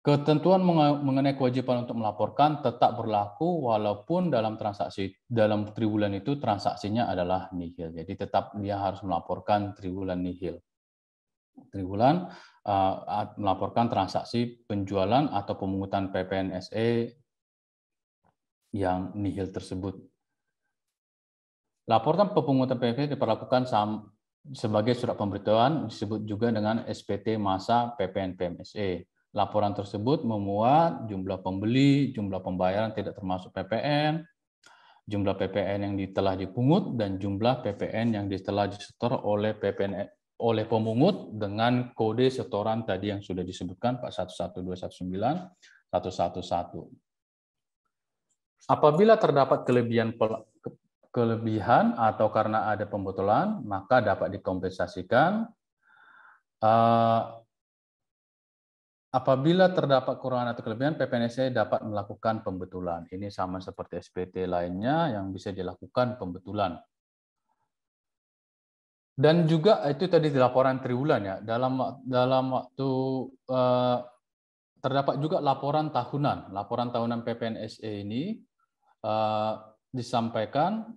ketentuan mengenai kewajiban untuk melaporkan tetap berlaku walaupun dalam triwulan itu transaksinya adalah nihil. Jadi tetap dia harus melaporkan triwulan nihil. Triwulan melaporkan transaksi penjualan atau pemungutan PPNSE yang nihil tersebut. Laporan pemungutan PPN diperlakukan sebagai surat pemberitahuan, disebut juga dengan SPT masa PPN PMSE. Laporan tersebut memuat jumlah pembeli, jumlah pembayaran tidak termasuk PPN, jumlah PPN yang telah dipungut, dan jumlah PPN yang telah disetor oleh pemungut dengan kode setoran tadi yang sudah disebutkan Pak 11219111. Apabila terdapat kelebihan atau karena ada pembotolan, maka dapat dikompensasikan. Apabila terdapat kekurangan atau kelebihan, PPNSE dapat melakukan pembetulan. Ini sama seperti SPT lainnya yang bisa dilakukan pembetulan. Dan juga itu tadi di laporan triwulan ya. Dalam waktu terdapat juga laporan tahunan. Laporan tahunan PPNSE ini disampaikan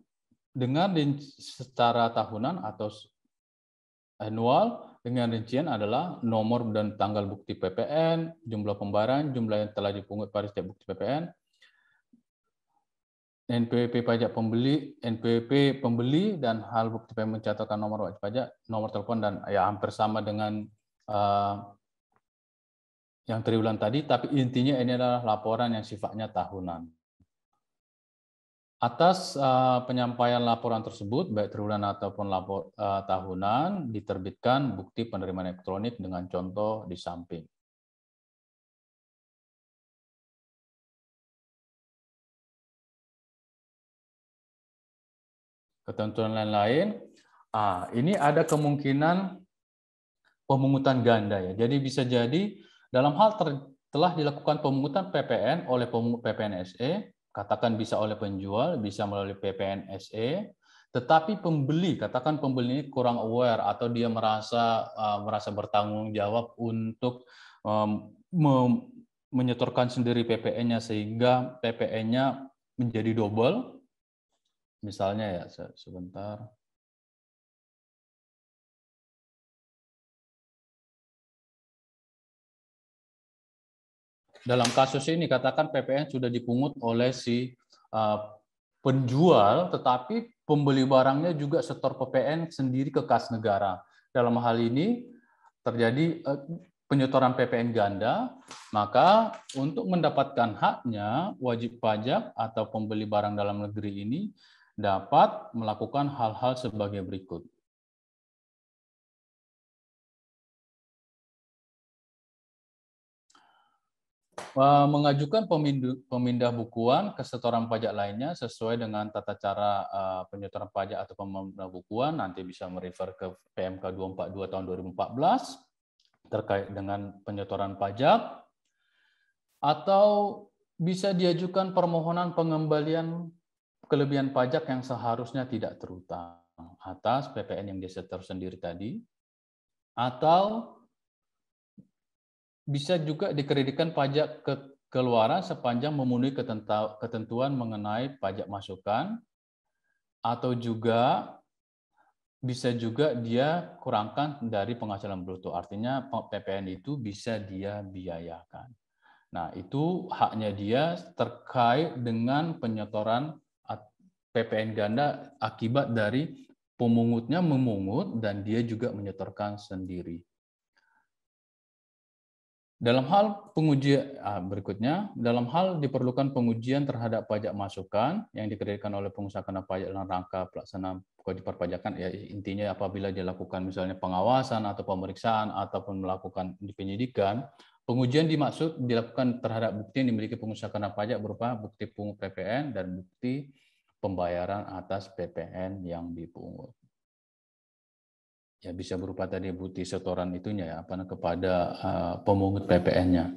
dengan secara tahunan atau annual dengan rincian adalah nomor dan tanggal bukti PPN, jumlah pembayaran, jumlah yang telah dipungut pada setiap bukti PPN, NPWP pajak pembeli, NPWP pembeli, dan hal bukti PPN mencatatkan nomor wajib pajak, nomor telepon, dan ya hampir sama dengan yang triwulan tadi, tapi intinya ini adalah laporan yang sifatnya tahunan. Atas penyampaian laporan tersebut, baik triwulan ataupun tahunan, diterbitkan bukti penerimaan elektronik dengan contoh di samping. Ketentuan lain-lain, Ini ada kemungkinan pemungutan ganda ya. Jadi bisa jadi dalam hal telah dilakukan pemungutan PPN oleh pemungut PPN SE, katakan bisa oleh penjual, bisa melalui PPN SE, tetapi pembeli, katakan pembeli ini kurang aware atau dia merasa bertanggung jawab untuk menyetorkan sendiri PPN-nya sehingga PPN-nya menjadi double. Misalnya ya, sebentar. Dalam kasus ini katakan PPN sudah dipungut oleh si penjual, tetapi pembeli barangnya juga setor PPN sendiri ke kas negara. Dalam hal ini terjadi penyetoran PPN ganda, maka untuk mendapatkan haknya, wajib pajak atau pembeli barang dalam negeri ini dapat melakukan hal-hal sebagai berikut. Mengajukan pemindah bukuan ke setoran pajak lainnya sesuai dengan tata cara penyetoran pajak atau pemindah bukuan, nanti bisa merefer ke PMK 242 tahun 2014 terkait dengan penyetoran pajak, atau bisa diajukan permohonan pengembalian kelebihan pajak yang seharusnya tidak terutang atas PPN yang disetor sendiri tadi, atau bisa juga dikreditkan pajak keluaran sepanjang memenuhi ketentuan mengenai pajak masukan, atau juga bisa juga dia kurangkan dari penghasilan bruto. Artinya PPN itu bisa dia biayakan. Nah, itu haknya dia terkait dengan penyetoran PPN ganda akibat dari pemungutnya memungut dan dia juga menyetorkan sendiri. Dalam hal pengujian berikutnya, dalam hal diperlukan pengujian terhadap pajak masukan yang dikreditkan oleh pengusaha kena pajak dalam rangka pelaksanaan kewajiban perpajakan, ya intinya apabila dilakukan misalnya pengawasan atau pemeriksaan ataupun melakukan penyidikan, pengujian dimaksud dilakukan terhadap bukti yang dimiliki pengusaha kena pajak berupa bukti pungut PPN dan bukti pembayaran atas PPN yang dipungut. Ya bisa berupa tadi bukti setoran itunya ya, kepada pemungut PPN-nya.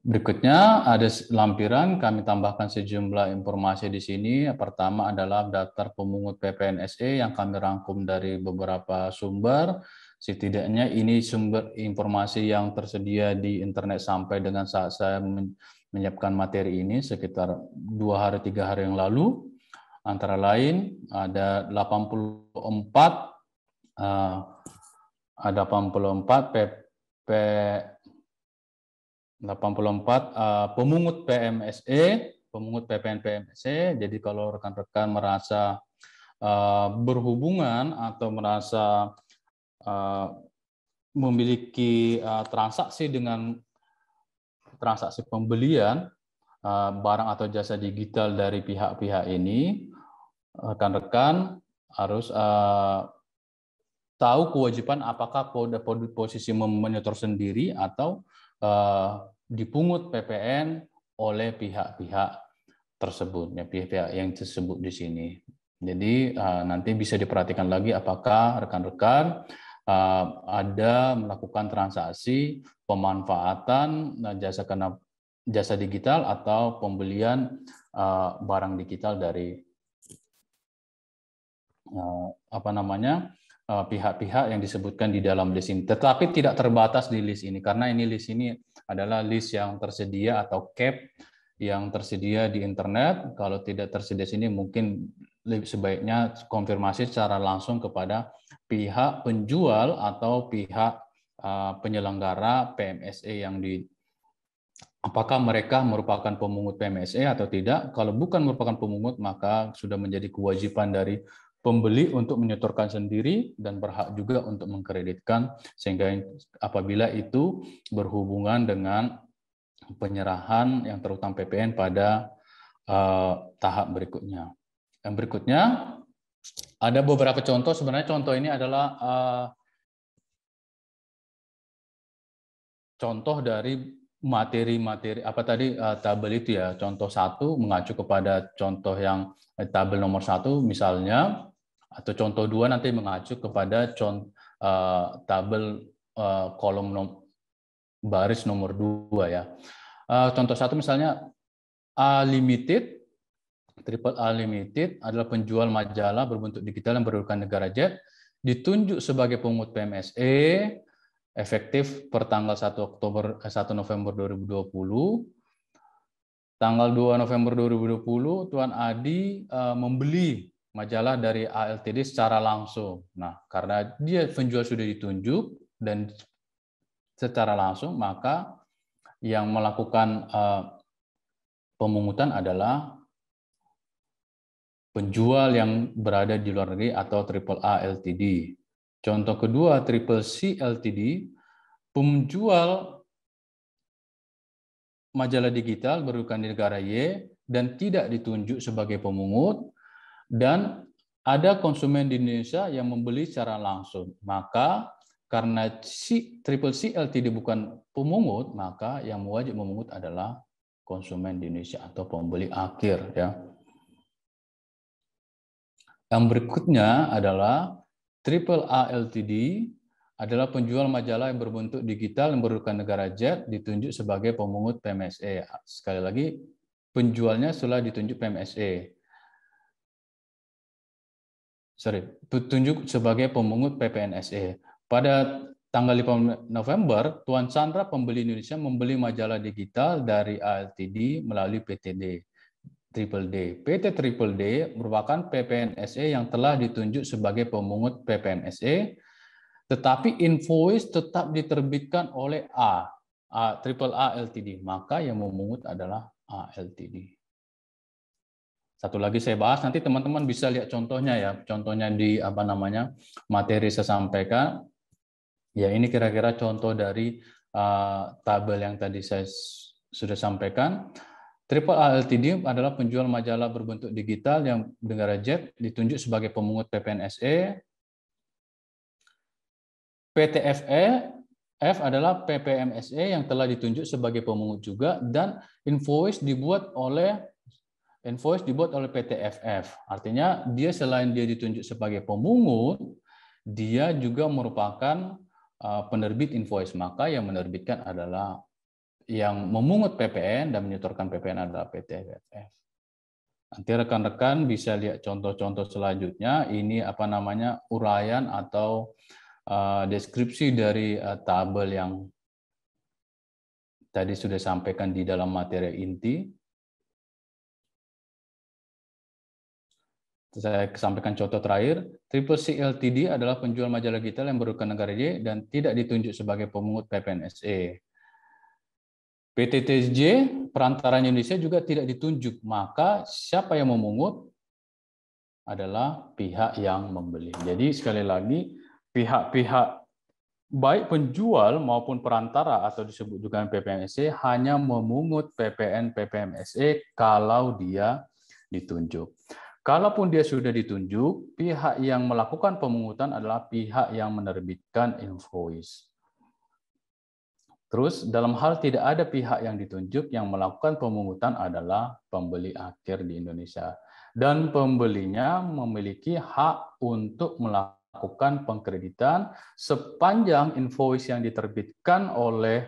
Berikutnya ada lampiran, kami tambahkan sejumlah informasi di sini. Yang pertama adalah daftar pemungut PPN SE yang kami rangkum dari beberapa sumber. Setidaknya ini sumber informasi yang tersedia di internet sampai dengan saat saya menyiapkan materi ini sekitar 2-3 hari yang lalu. Antara lain ada 84 pemungut PMSE, pemungut PPN PMSE. Jadi kalau rekan-rekan merasa berhubungan atau merasa memiliki transaksi dengan transaksi pembelian barang atau jasa digital dari pihak-pihak ini, rekan-rekan harus tahu kewajiban apakah posisi menyetor sendiri atau dipungut PPN oleh pihak-pihak tersebut, ya, pihak-pihak yang disebut di sini. Jadi nanti bisa diperhatikan lagi apakah rekan-rekan ada melakukan transaksi pemanfaatan jasa digital atau pembelian barang digital dari pihak-pihak yang disebutkan di dalam list ini. Tetapi tidak terbatas di list ini, karena ini list ini adalah list yang tersedia atau cap yang tersedia di internet. Kalau tidak tersedia sini mungkin sebaiknya konfirmasi secara langsung kepada pihak penjual atau pihak penyelenggara PMSE yang apakah mereka merupakan pemungut PMSE atau tidak. Kalau bukan merupakan pemungut, maka sudah menjadi kewajiban dari pembeli untuk menyetorkan sendiri dan berhak juga untuk mengkreditkan, sehingga apabila itu berhubungan dengan penyerahan yang terutang PPN pada tahap berikutnya. Yang berikutnya ada beberapa contoh. Sebenarnya contoh ini adalah contoh dari materi-materi apa tadi tabel itu ya, contoh 1 mengacu kepada contoh yang tabel nomor 1 misalnya, atau contoh 2 nanti mengacu kepada tabel kolom baris nomor 2 ya. Contoh 1 misalnya A Limited, Triple A Limited adalah penjual majalah berbentuk digital yang berkedudukan negara Z, ditunjuk sebagai pemungut PMSE, efektif per tanggal 1 November 2020. Tanggal 2 November 2020, Tuan Adi membeli majalah dari ALTD secara langsung. Nah, karena dia penjual sudah ditunjuk dan secara langsung, maka yang melakukan pemungutan adalah penjual yang berada di luar negeri atau Triple A Ltd. Contoh kedua, Triple C Ltd, penjual majalah digital berkedudukan di negara Y dan tidak ditunjuk sebagai pemungut, dan ada konsumen di Indonesia yang membeli secara langsung. Maka karena Triple C Ltd bukan pemungut, maka yang wajib memungut adalah konsumen di Indonesia atau pembeli akhir ya. Yang berikutnya adalah Triple A Ltd adalah penjual majalah yang berbentuk digital yang berkedudukan negara Z, ditunjuk sebagai pemungut PMSE. Sekali lagi, penjualnya sudah ditunjuk PMSE. Ditunjuk sebagai pemungut PPNSE. Pada tanggal 5 November, Tuan Chandra pembeli Indonesia membeli majalah digital dari ALTD melalui PTD. Triple D. PT Triple D merupakan PPNSE yang telah ditunjuk sebagai pemungut PPNSE, tetapi invoice tetap diterbitkan oleh Triple A Ltd. Maka yang memungut adalah A Ltd. Satu lagi saya bahas, nanti teman-teman bisa lihat contohnya ya, contohnya di materi saya sampaikan. Ya, ini kira-kira contoh dari tabel yang tadi saya sudah sampaikan. Triple A Ltd adalah penjual majalah berbentuk digital yang negara Z, ditunjuk sebagai pemungut PPNSE. PT F adalah PPMSE yang telah ditunjuk sebagai pemungut juga, dan invoice dibuat oleh PT FF. Artinya dia selain dia ditunjuk sebagai pemungut, dia juga merupakan penerbit invoice. Maka yang menerbitkan adalah yang memungut PPN dan menyetorkan PPN adalah PT FF. Nanti rekan-rekan bisa lihat contoh-contoh selanjutnya. Ini uraian atau deskripsi dari tabel yang tadi sudah sampaikan di dalam materi inti. Saya sampaikan contoh terakhir. Triple C Ltd adalah penjual majalah digital yang berkedudukan negara Y dan tidak ditunjuk sebagai pemungut PPNSE. PT TJ perantara Indonesia juga tidak ditunjuk, maka siapa yang memungut adalah pihak yang membeli. Jadi sekali lagi, pihak-pihak baik penjual maupun perantara atau disebut juga PPNSE hanya memungut PPN PPMSE kalau dia ditunjuk. Kalaupun dia sudah ditunjuk, pihak yang melakukan pemungutan adalah pihak yang menerbitkan invoice. Terus dalam hal tidak ada pihak yang ditunjuk, yang melakukan pemungutan adalah pembeli akhir di Indonesia. Dan pembelinya memiliki hak untuk melakukan pengkreditan sepanjang invoice yang diterbitkan oleh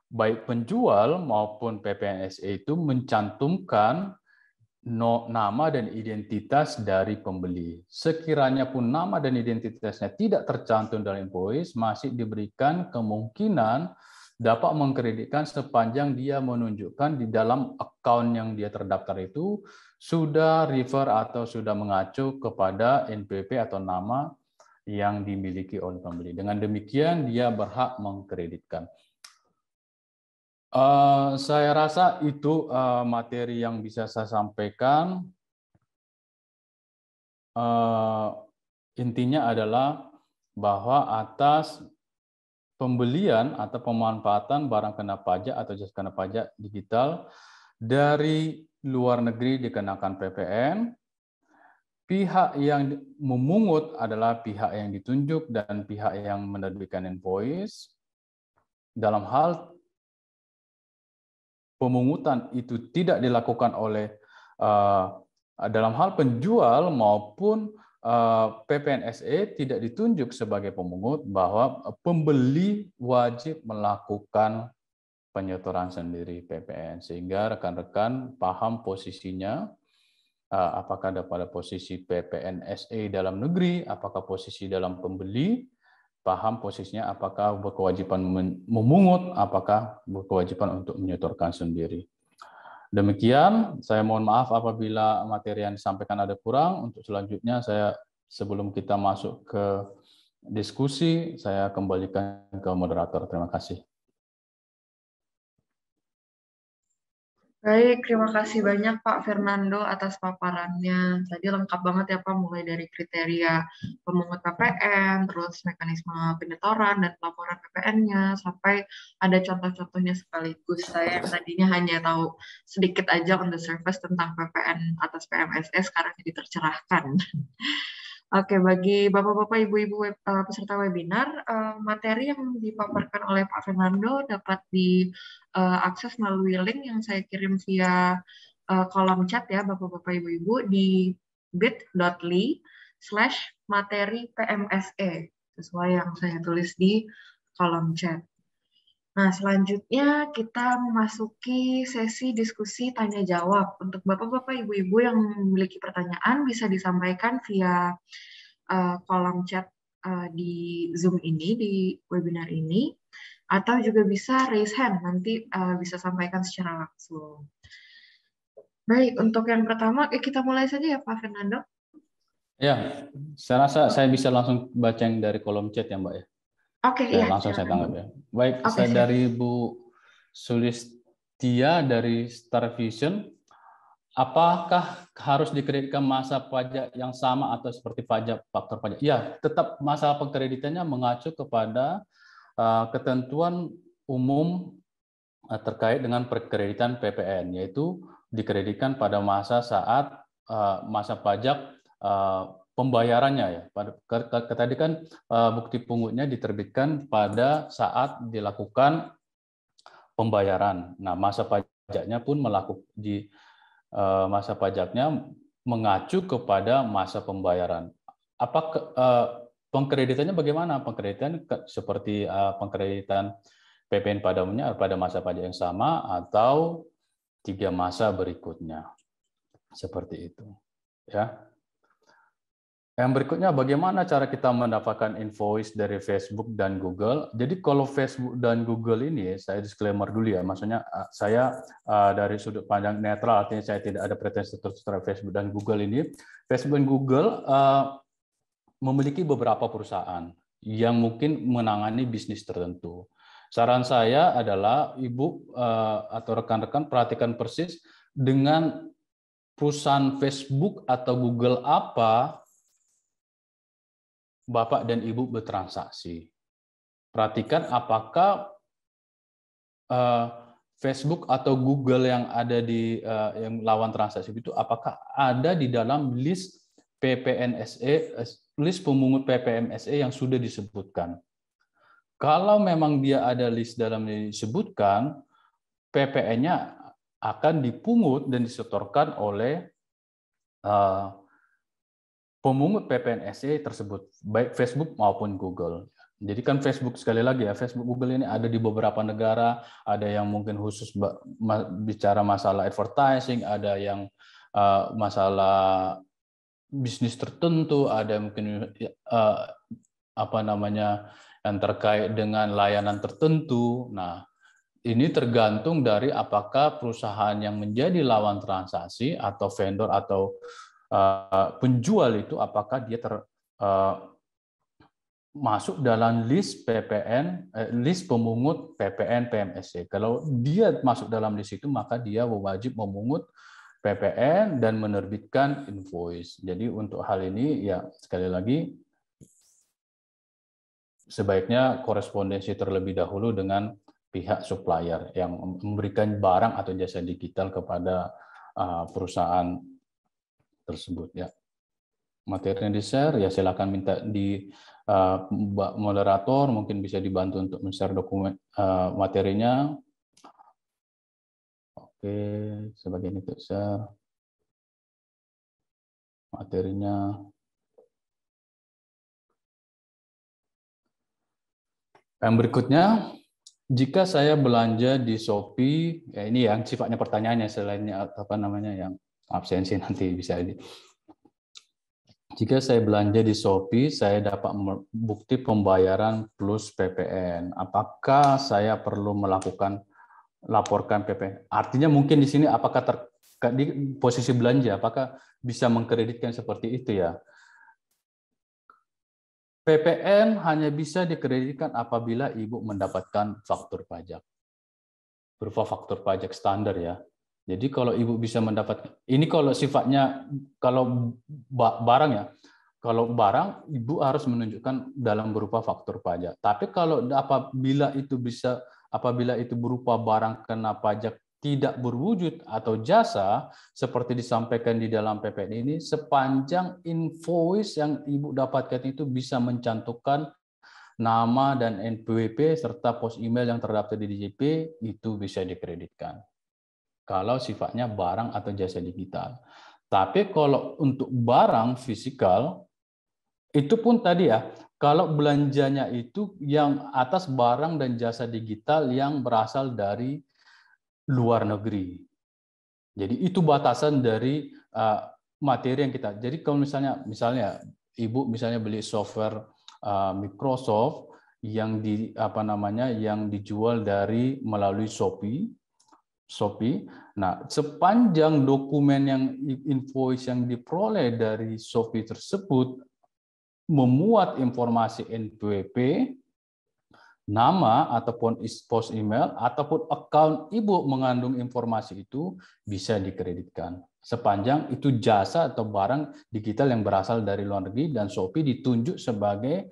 baik penjual maupun PPNSE itu mencantumkan nama dan identitas dari pembeli. Sekiranya pun nama dan identitasnya tidak tercantum dalam invoice, masih diberikan kemungkinan dapat mengkreditkan sepanjang dia menunjukkan di dalam akun yang dia terdaftar itu sudah refer atau sudah mengacu kepada NPWP atau nama yang dimiliki oleh pembeli. Dengan demikian dia berhak mengkreditkan. Saya rasa itu materi yang bisa saya sampaikan. Intinya adalah bahwa atas pembelian atau pemanfaatan barang kena pajak atau jasa kena pajak digital dari luar negeri dikenakan PPN. Pihak yang memungut adalah pihak yang ditunjuk dan pihak yang menerbitkan invoice. dalam hal pemungutan itu tidak dilakukan oleh dalam hal penjual maupun PPNSE tidak ditunjuk sebagai pemungut, bahwa pembeli wajib melakukan penyetoran sendiri PPN, sehingga rekan-rekan paham posisinya, apakah ada pada posisi PPNSE dalam negeri, apakah posisi dalam pembeli, paham posisinya apakah berkewajiban memungut, apakah berkewajiban untuk menyetorkan sendiri. Demikian, saya mohon maaf apabila materi yang disampaikan ada kurang. Untuk selanjutnya, sebelum kita masuk ke diskusi, saya kembalikan ke moderator. Terima kasih. Baik, terima kasih banyak Pak Fernando atas paparannya. Tadi lengkap banget ya Pak, mulai dari kriteria pemungut PPN, terus mekanisme penyetoran dan pelaporan PPN-nya, sampai ada contoh-contohnya sekaligus. Saya yang tadinya hanya tahu sedikit aja on the surface tentang PPN atas PMSE, sekarang jadi tercerahkan. Oke, bagi Bapak-Bapak, Ibu-Ibu peserta webinar, materi yang dipaparkan oleh Pak Fernando dapat diakses melalui link yang saya kirim via kolom chat ya, Bapak-Bapak, Ibu-Ibu, di bit.ly/materi PMSE, sesuai yang saya tulis di kolom chat. Nah, selanjutnya kita memasuki sesi diskusi tanya-jawab. Untuk Bapak-Bapak, Ibu-Ibu yang memiliki pertanyaan bisa disampaikan via kolom chat di Zoom ini, di webinar ini, atau juga bisa raise hand, nanti bisa sampaikan secara langsung. Baik, untuk yang pertama, kita mulai saja ya Pak Fernando. Ya, saya rasa saya bisa langsung baca yang dari kolom chat ya Mbak ya. Oke, iya. Langsung saya tanggap ya. Baik, Oke, saya dari Bu Sulistia dari Star Vision. Apakah harus dikreditkan masa pajak yang sama atau seperti faktor pajak? Ya, tetap masa pengkreditannya mengacu kepada ketentuan umum terkait dengan perkreditan PPN, yaitu dikreditkan pada masa saat masa pajak pembayarannya ya. Tadi kan bukti pungutnya diterbitkan pada saat dilakukan pembayaran. Nah, masa pajaknya pun masa pajaknya mengacu kepada masa pembayaran. Apakah pengkreditannya bagaimana? Pengkreditan seperti pengkreditan PPN pada umumnya pada masa pajak yang sama atau 3 masa berikutnya. Seperti itu. Ya. Yang berikutnya, bagaimana cara kita mendapatkan invoice dari Facebook dan Google? Jadi kalau Facebook dan Google ini, saya disclaimer dulu ya, maksudnya saya dari sudut pandang netral, artinya saya tidak ada pretensi terhadap Facebook dan Google ini. Facebook dan Google memiliki beberapa perusahaan yang mungkin menangani bisnis tertentu. Saran saya adalah Ibu atau rekan-rekan perhatikan persis dengan perusahaan Facebook atau Google apa Bapak dan Ibu bertransaksi. Perhatikan apakah Facebook atau Google yang ada di yang lawan transaksi itu apakah ada di dalam list PPNSE, list pemungut PPMSE yang sudah disebutkan. Kalau memang dia ada list dalam yang disebutkan, PPN-nya akan dipungut dan disetorkan oleh pemungut PPNSE tersebut, baik Facebook maupun Google. Jadi kan Facebook, sekali lagi ya, Facebook, Google ini ada di beberapa negara, ada yang mungkin khusus bicara masalah advertising, ada yang masalah bisnis tertentu, ada mungkin yang terkait dengan layanan tertentu. Nah, ini tergantung dari apakah perusahaan yang menjadi lawan transaksi atau vendor atau penjual itu apakah dia masuk dalam list PPN, list pemungut PPN PMSE. Kalau dia masuk dalam list itu, maka dia wajib memungut PPN dan menerbitkan invoice. Jadi untuk hal ini ya sekali lagi sebaiknya korespondensi terlebih dahulu dengan pihak supplier yang memberikan barang atau jasa digital kepada perusahaan tersebut ya. Materinya di-share ya silakan minta di Mbak moderator mungkin bisa dibantu untuk men-share dokumen materinya. Oke, sebagian itu share materinya. Yang berikutnya, jika saya belanja di Shopee, ya ini yang sifatnya pertanyaannya, selainnya apa namanya yang absensi nanti bisa di. Jika saya belanja di Shopee, saya dapat bukti pembayaran plus PPN. Apakah saya perlu laporkan PPN? Artinya mungkin di sini apakah di posisi belanja, apakah bisa mengkreditkan seperti itu ya? PPN hanya bisa dikreditkan apabila Ibu mendapatkan faktur pajak. Berupa faktur pajak standar ya. Jadi kalau Ibu bisa mendapatkan, ini kalau sifatnya, kalau barang ya, kalau barang Ibu harus menunjukkan dalam berupa faktur pajak. Tapi kalau apabila itu berupa barang kena pajak tidak berwujud atau jasa, seperti disampaikan di dalam PPN ini, sepanjang invoice yang Ibu dapatkan itu bisa mencantumkan nama dan NPWP serta pos email yang terdaftar di DJP, itu bisa dikreditkan. Kalau sifatnya barang atau jasa digital. Tapi kalau untuk barang fisikal, itu pun tadi ya, kalau belanjanya itu yang atas barang dan jasa digital yang berasal dari luar negeri. Jadi itu batasan dari materi yang kita. Jadi kalau misalnya Ibu misalnya beli software Microsoft yang yang dijual melalui Shopee. Nah, sepanjang dokumen yang invoice yang diperoleh dari Shopee tersebut memuat informasi NPWP, nama ataupun pos email ataupun account Ibu mengandung informasi itu, bisa dikreditkan. Sepanjang itu jasa atau barang digital yang berasal dari luar negeri dan Shopee ditunjuk sebagai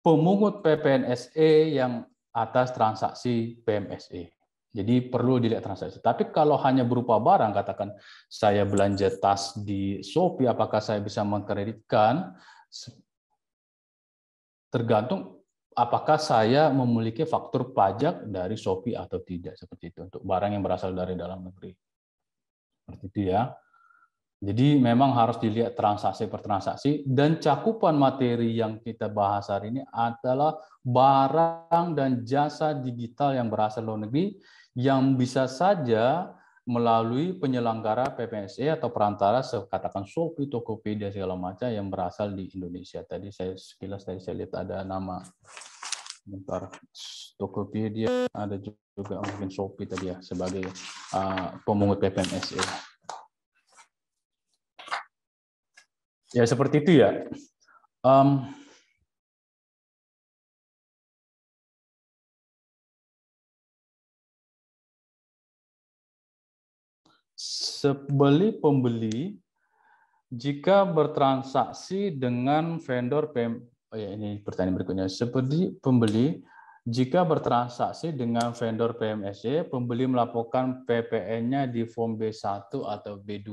pemungut PPNSE yang atas transaksi PMSE. Jadi perlu dilihat transaksi. Tapi kalau hanya berupa barang, katakan saya belanja tas di Shopee, apakah saya bisa mengkreditkan? Tergantung apakah saya memiliki faktur pajak dari Shopee atau tidak, seperti itu untuk barang yang berasal dari dalam negeri. Seperti itu ya. Jadi memang harus dilihat transaksi per transaksi, dan cakupan materi yang kita bahas hari ini adalah barang dan jasa digital yang berasal dari luar negeri yang bisa saja melalui penyelenggara PPNSE atau perantara katakan Shopee, Tokopedia segala macam yang berasal di Indonesia. Tadi saya lihat ada nama bentar, Tokopedia, ada juga mungkin Shopee tadi ya sebagai pemungut PPNSE. Ya seperti itu ya. Pembeli jika bertransaksi dengan vendor ini pertanyaan berikutnya. Seperti pembeli jika bertransaksi dengan vendor PMSE, pembeli melaporkan PPN-nya di form B1 atau B2.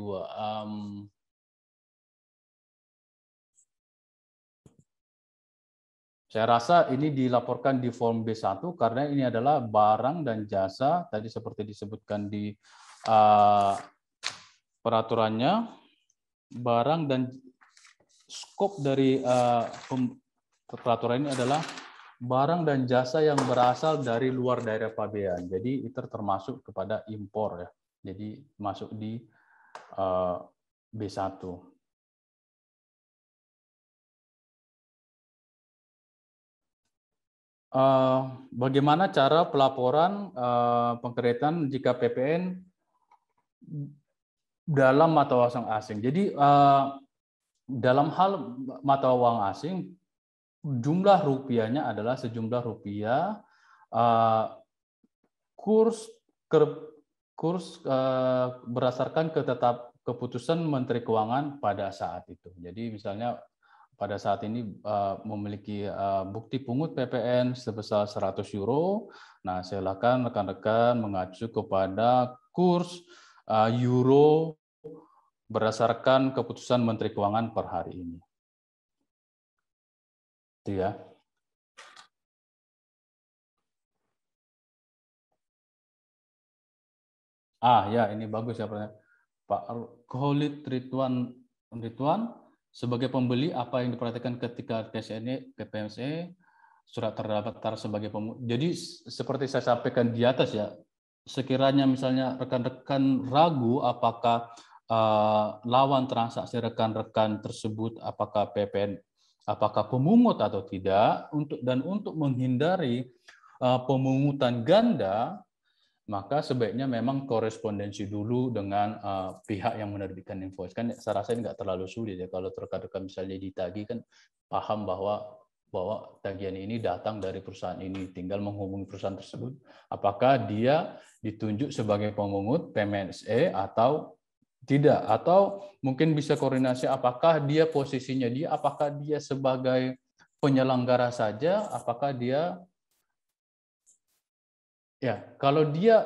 Saya rasa ini dilaporkan di form B1 karena ini adalah barang dan jasa, tadi seperti disebutkan di peraturannya, barang dan skop dari peraturan ini adalah barang dan jasa yang berasal dari luar daerah pabean. Jadi itu termasuk kepada impor ya. Jadi masuk di B1. Bagaimana cara pelaporan pengkreditan jika PPN dalam mata uang asing? Jadi dalam hal mata uang asing, jumlah rupiahnya adalah sejumlah rupiah kurs berdasarkan keputusan Menteri Keuangan pada saat itu. Jadi misalnya pada saat ini memiliki bukti pungut PPN sebesar 100 euro. Nah, silakan rekan-rekan mengacu kepada kurs euro berdasarkan keputusan Menteri Keuangan per hari ini. Itu ya. Ya, ini bagus ya Pak Khalid Ridwan. Sebagai pembeli, apa yang diperhatikan ketika KPMSE surat terdaftar sebagai pemungut. Jadi seperti saya sampaikan di atas ya, sekiranya misalnya rekan-rekan ragu apakah lawan transaksi rekan-rekan tersebut apakah PPN, apakah pemungut atau tidak, untuk menghindari pemungutan ganda, maka sebaiknya memang korespondensi dulu dengan pihak yang menerbitkan invoice. Kan saya rasa ini nggak terlalu sulit ya, kalau rekan-rekan misalnya ditagih kan paham bahwa tagihan ini datang dari perusahaan ini, tinggal menghubungi perusahaan tersebut apakah dia ditunjuk sebagai pemungut PMSE atau tidak, atau mungkin bisa koordinasi apakah dia posisinya apakah dia sebagai penyelenggara saja, apakah dia kalau dia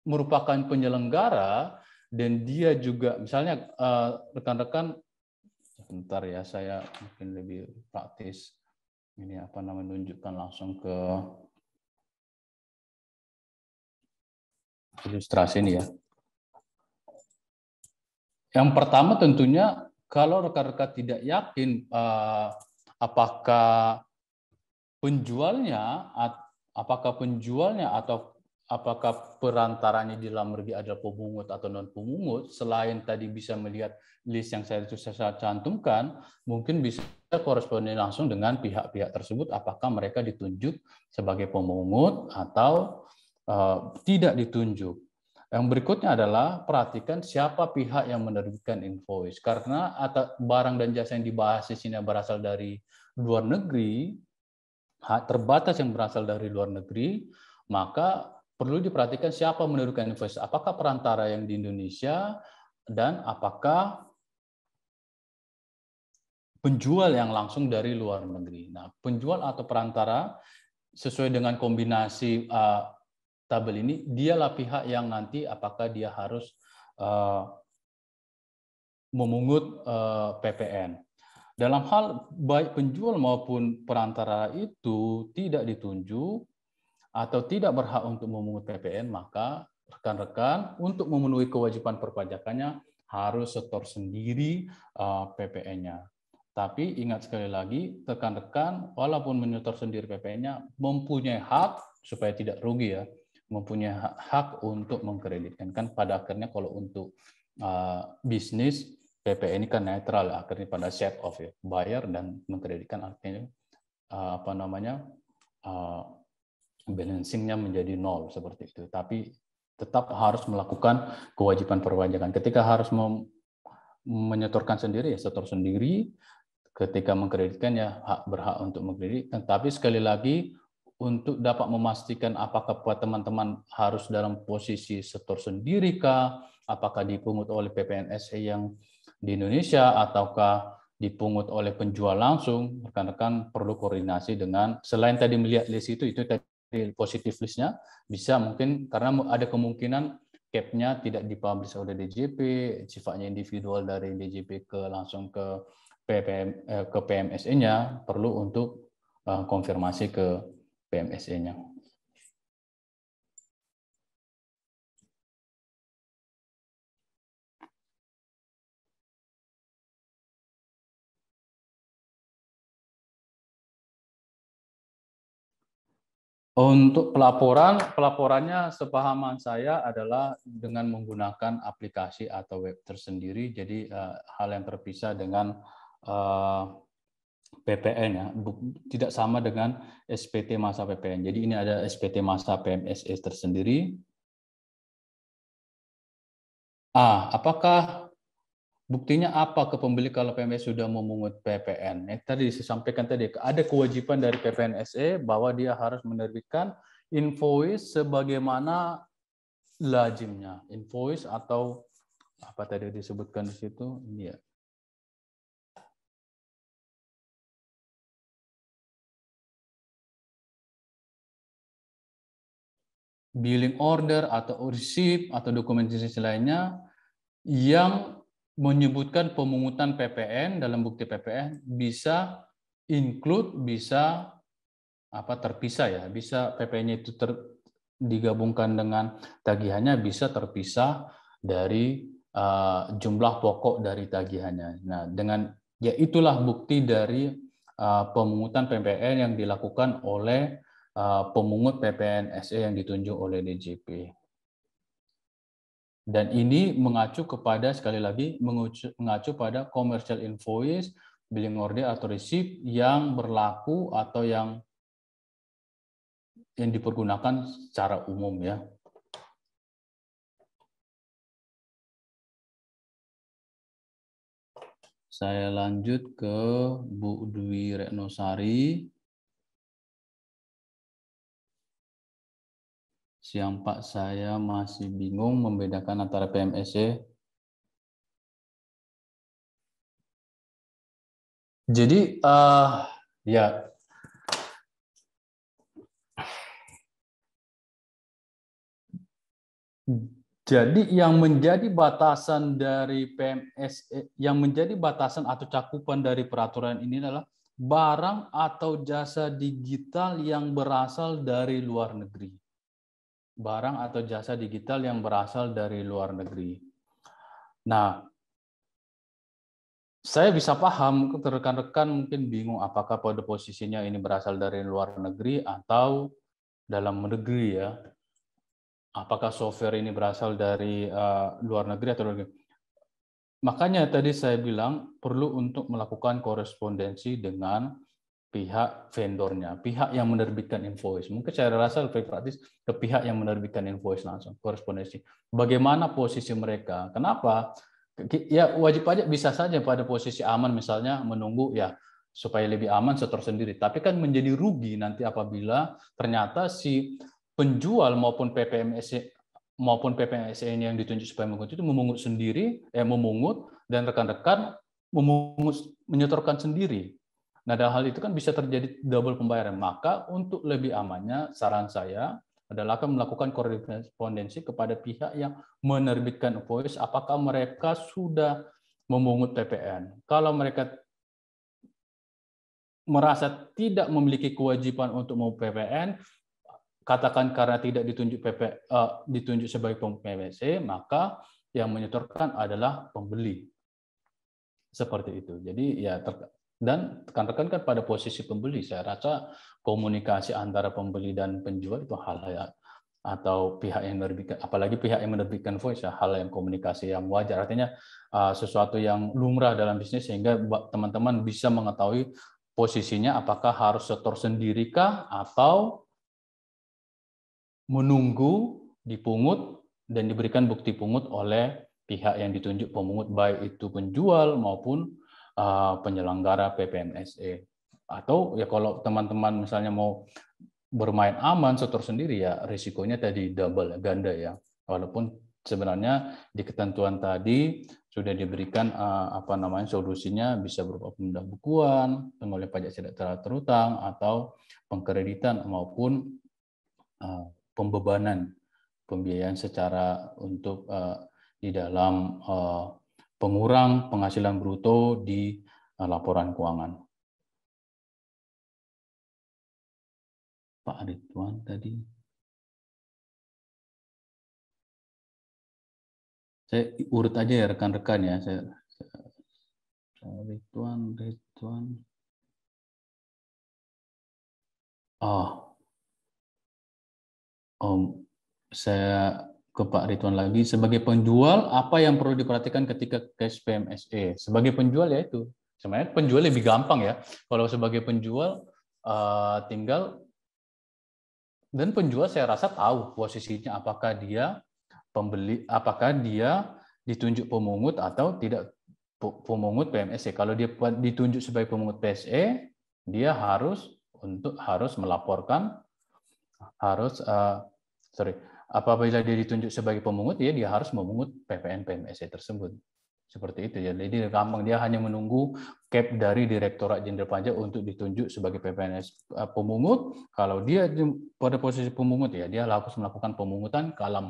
merupakan penyelenggara dan dia juga misalnya rekan-rekan, sebentar ya, saya mungkin lebih praktis ini menunjukkan langsung ke ilustrasi ini ya. Yang pertama tentunya kalau rekan-rekan tidak yakin apakah penjualnya atau apakah perantaranya di dalam negeri adalah pemungut atau non pemungut, selain tadi bisa melihat list yang saya cantumkan, mungkin bisa koresponden langsung dengan pihak-pihak tersebut apakah mereka ditunjuk sebagai pemungut atau tidak ditunjuk. Yang berikutnya adalah perhatikan siapa pihak yang menerbitkan invoice, karena barang dan jasa yang dibahas di sini berasal dari luar negeri, terbatas yang berasal dari luar negeri, maka perlu diperhatikan siapa menerbitkan invoice, apakah perantara yang di Indonesia dan apakah penjual yang langsung dari luar negeri. Nah, penjual atau perantara sesuai dengan kombinasi tabel ini, dialah pihak yang nanti apakah dia harus memungut PPN. Dalam hal baik penjual maupun perantara itu tidak ditunjuk atau tidak berhak untuk memungut PPN, maka rekan-rekan untuk memenuhi kewajiban perpajakannya harus setor sendiri PPN-nya. Tapi ingat sekali lagi, rekan-rekan walaupun menyetor sendiri PPN-nya mempunyai hak supaya tidak rugi ya, mempunyai hak untuk mengkreditkan. Kan pada akhirnya kalau untuk bisnis PPN ini kan netral ya, akhirnya pada set off ya, bayar dan mengkreditkan, artinya balancing-nya menjadi nol seperti itu. Tapi tetap harus melakukan kewajiban perpajakan. Ketika harus menyetorkan sendiri ya setor sendiri, ketika mengkreditkan ya berhak untuk mengkreditkan. Tapi sekali lagi untuk dapat memastikan apakah teman-teman harus dalam posisi setor sendiri kah, apakah dipungut oleh PPNSE yang di Indonesia ataukah dipungut oleh penjual langsung, rekan-rekan perlu koordinasi dengan, selain tadi melihat list itu tadi positif listnya, bisa mungkin karena ada kemungkinan cap-nya tidak dipublish oleh DJP, sifatnya individual dari DJP langsung ke PMSE-nya, perlu untuk konfirmasi ke PMSE-nya. Untuk pelaporannya sepahaman saya adalah dengan menggunakan aplikasi atau web tersendiri, jadi hal yang terpisah dengan PPN ya, tidak sama dengan SPT masa PPN. Jadi ini ada SPT masa PMSE tersendiri. Apakah buktinya apa ke pembeli kalau PMSE sudah memungut PPN? Tadi saya sampaikan tadi, ada kewajiban dari PPNSE bahwa dia harus menerbitkan invoice sebagaimana lazimnya. Invoice atau apa tadi disebutkan di situ? Ini ya. Billing order atau receipt atau dokumentasi lainnya yang menyebutkan pemungutan PPN dalam bukti PPN bisa include bisa terpisah ya, bisa PP-nya itu digabungkan dengan tagihannya, bisa terpisah dari jumlah pokok dari tagihannya. Nah, ya itulah bukti dari pemungutan PPN yang dilakukan oleh pemungut PPN SE yang ditunjuk oleh DJP. Dan ini mengacu kepada, sekali lagi, mengacu pada commercial invoice, billing order atau receipt yang berlaku atau yang dipergunakan secara umum ya. Saya lanjut ke Bu Dwi Retnosari. Siang Pak, saya masih bingung membedakan antara PMSE. Jadi ya, jadi yang menjadi batasan dari PMSE, yang menjadi batasan atau cakupan dari peraturan ini adalah barang atau jasa digital yang berasal dari luar negeri. Barang atau jasa digital yang berasal dari luar negeri. Nah, saya bisa paham rekan-rekan mungkin bingung apakah pada posisinya ini berasal dari luar negeri atau dalam negeri ya. Apakah software ini berasal dari luar negeri atau luar negeri. Makanya tadi saya bilang perlu untuk melakukan korespondensi dengan pihak vendornya, pihak yang menerbitkan invoice. Mungkin saya rasa lebih praktis ke pihak yang menerbitkan invoice langsung, korespondensi. Bagaimana posisi mereka? Kenapa? Ya wajib pajak bisa saja pada posisi aman misalnya menunggu ya supaya lebih aman setor sendiri. Tapi kan menjadi rugi nanti apabila ternyata si penjual maupun PPMSE ini yang ditunjuk supaya menguntit itu memungut sendiri, memungut dan rekan-rekan menyetorkan sendiri. Nah, dalam hal itu kan bisa terjadi double pembayaran. Maka untuk lebih amannya, saran saya adalah akan melakukan korespondensi kepada pihak yang menerbitkan invoice, apakah mereka sudah memungut PPN. Kalau mereka merasa tidak memiliki kewajiban untuk memungut PPN, katakan karena tidak ditunjuk sebagai pemungut PPC, maka yang menyetorkan adalah pembeli. Seperti itu. Jadi ya dan rekan-rekan kan pada posisi pembeli, saya rasa komunikasi antara pembeli dan penjual itu hal yang atau pihak yang menerbitkan, apalagi pihak yang menerbitkan voice ya, hal yang komunikasi yang wajar. Artinya sesuatu yang lumrah dalam bisnis sehingga teman-teman bisa mengetahui posisinya apakah harus setor sendirikah atau menunggu dipungut dan diberikan bukti pungut oleh pihak yang ditunjuk pemungut, baik itu penjual maupun penyelenggara PPMSE. Atau ya kalau teman-teman misalnya mau bermain aman setor sendiri ya risikonya tadi double ganda ya. Walaupun sebenarnya di ketentuan tadi sudah diberikan solusinya bisa berupa pembukuan, pengembalian pajak tidak terutang atau pengkreditan maupun pembebanan pembiayaan secara untuk di dalam pengurang penghasilan bruto di laporan keuangan. Pak Ridwan tadi. Saya urut aja ya rekan-rekan ya. Ridwan. Saya ke Pak Ridwan lagi. Sebagai penjual, apa yang perlu diperhatikan ketika cash PMSE? Sebagai penjual ya itu. Sebenarnya penjual lebih gampang ya. Kalau sebagai penjual tinggal dan penjual saya rasa tahu posisinya apakah dia pembeli, apakah dia ditunjuk pemungut atau tidak pemungut PMSE. Kalau dia ditunjuk sebagai pemungut PSE, dia harus melaporkan apabila dia ditunjuk sebagai pemungut, dia harus memungut PPN PMSE tersebut. Seperti itu ya. Jadi gampang, dia hanya menunggu cap dari Direktorat Jenderal Pajak untuk ditunjuk sebagai PPNS pemungut. Kalau dia pada posisi pemungut ya, dia harus melakukan pemungutan dalam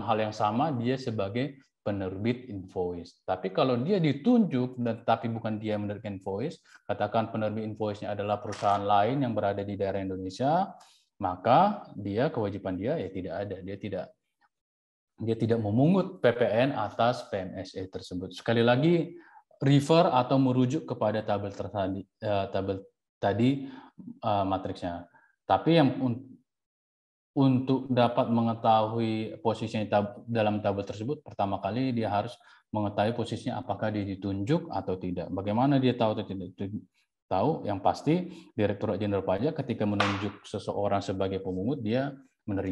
hal yang sama dia sebagai penerbit invoice. Tapi kalau dia ditunjuk tapi bukan dia yang menerbitkan invoice, katakan penerbit invoice-nya adalah perusahaan lain yang berada di daerah Indonesia, maka kewajiban dia ya tidak ada. Dia tidak memungut PPN atas PMSE tersebut. Sekali lagi refer atau merujuk kepada tabel tadi matriksnya. Tapi yang untuk dapat mengetahui posisinya dalam tabel tersebut, pertama kali dia harus mengetahui posisinya apakah dia ditunjuk atau tidak. Bagaimana dia tahu atau tidak tahu? Yang pasti Direktorat Jenderal Pajak ketika menunjuk seseorang sebagai pemungut, Direktorat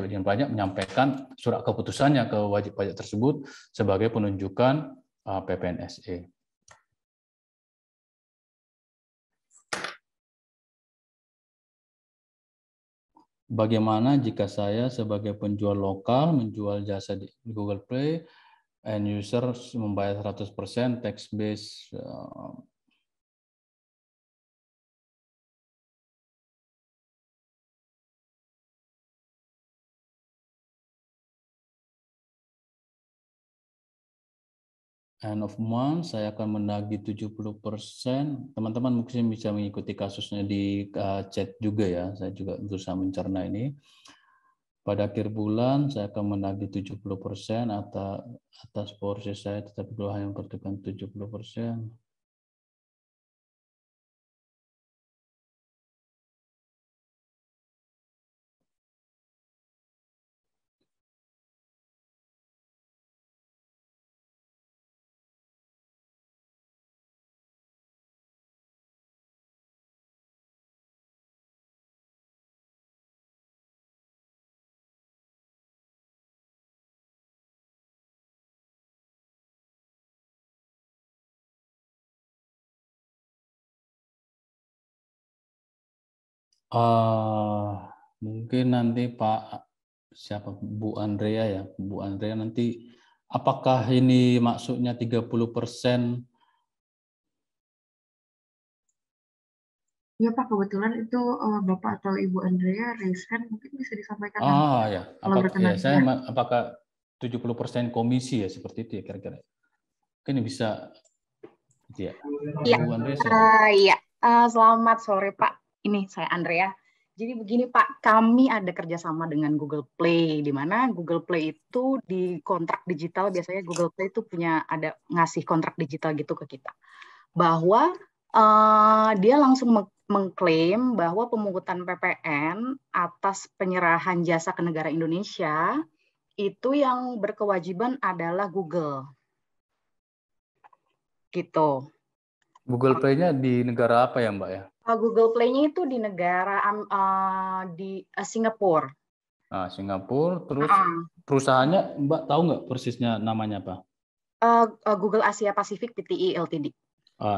Jenderal Pajak menyampaikan surat keputusannya ke wajib pajak tersebut sebagai penunjukan PPNSE. Bagaimana jika saya sebagai penjual lokal menjual jasa di Google Play, end user membayar 100% tax base end of month, saya akan menagih 70%. Teman-teman mungkin bisa mengikuti kasusnya di chat juga ya. Saya juga berusaha mencerna ini. Pada akhir bulan, saya akan menagih 70% atas porsi saya, tetapi kalau hanya memperhatikan 70%. Mungkin nanti Bu Andrea ya, Bu Andrea nanti apakah ini maksudnya 30%? Ya Pak, kebetulan itu Bapak atau Ibu Andrea raise hand, mungkin bisa disampaikan nanti Ya, kalau berkenan. apakah 70% komisi ya seperti itu ya kira-kira? Mungkin bisa gitu ya. Iya. Bu Andrea, Iya. Selamat sore Pak. Ini saya Andrea. Jadi begini Pak, kami ada kerjasama dengan Google Play, di mana Google Play itu di kontrak digital, biasanya Google Play itu ada ngasih kontrak digital gitu ke kita. Bahwa dia langsung mengklaim bahwa pemungutan PPN atas penyerahan jasa ke negara Indonesia, itu yang berkewajiban adalah Google. Gitu. Google Play-nya di negara apa ya Mbak ya? Google Play-nya itu di negara di Singapura. Singapura, terus perusahaannya Mbak tahu nggak persisnya namanya apa? Google Asia Pacific Pti Ltd.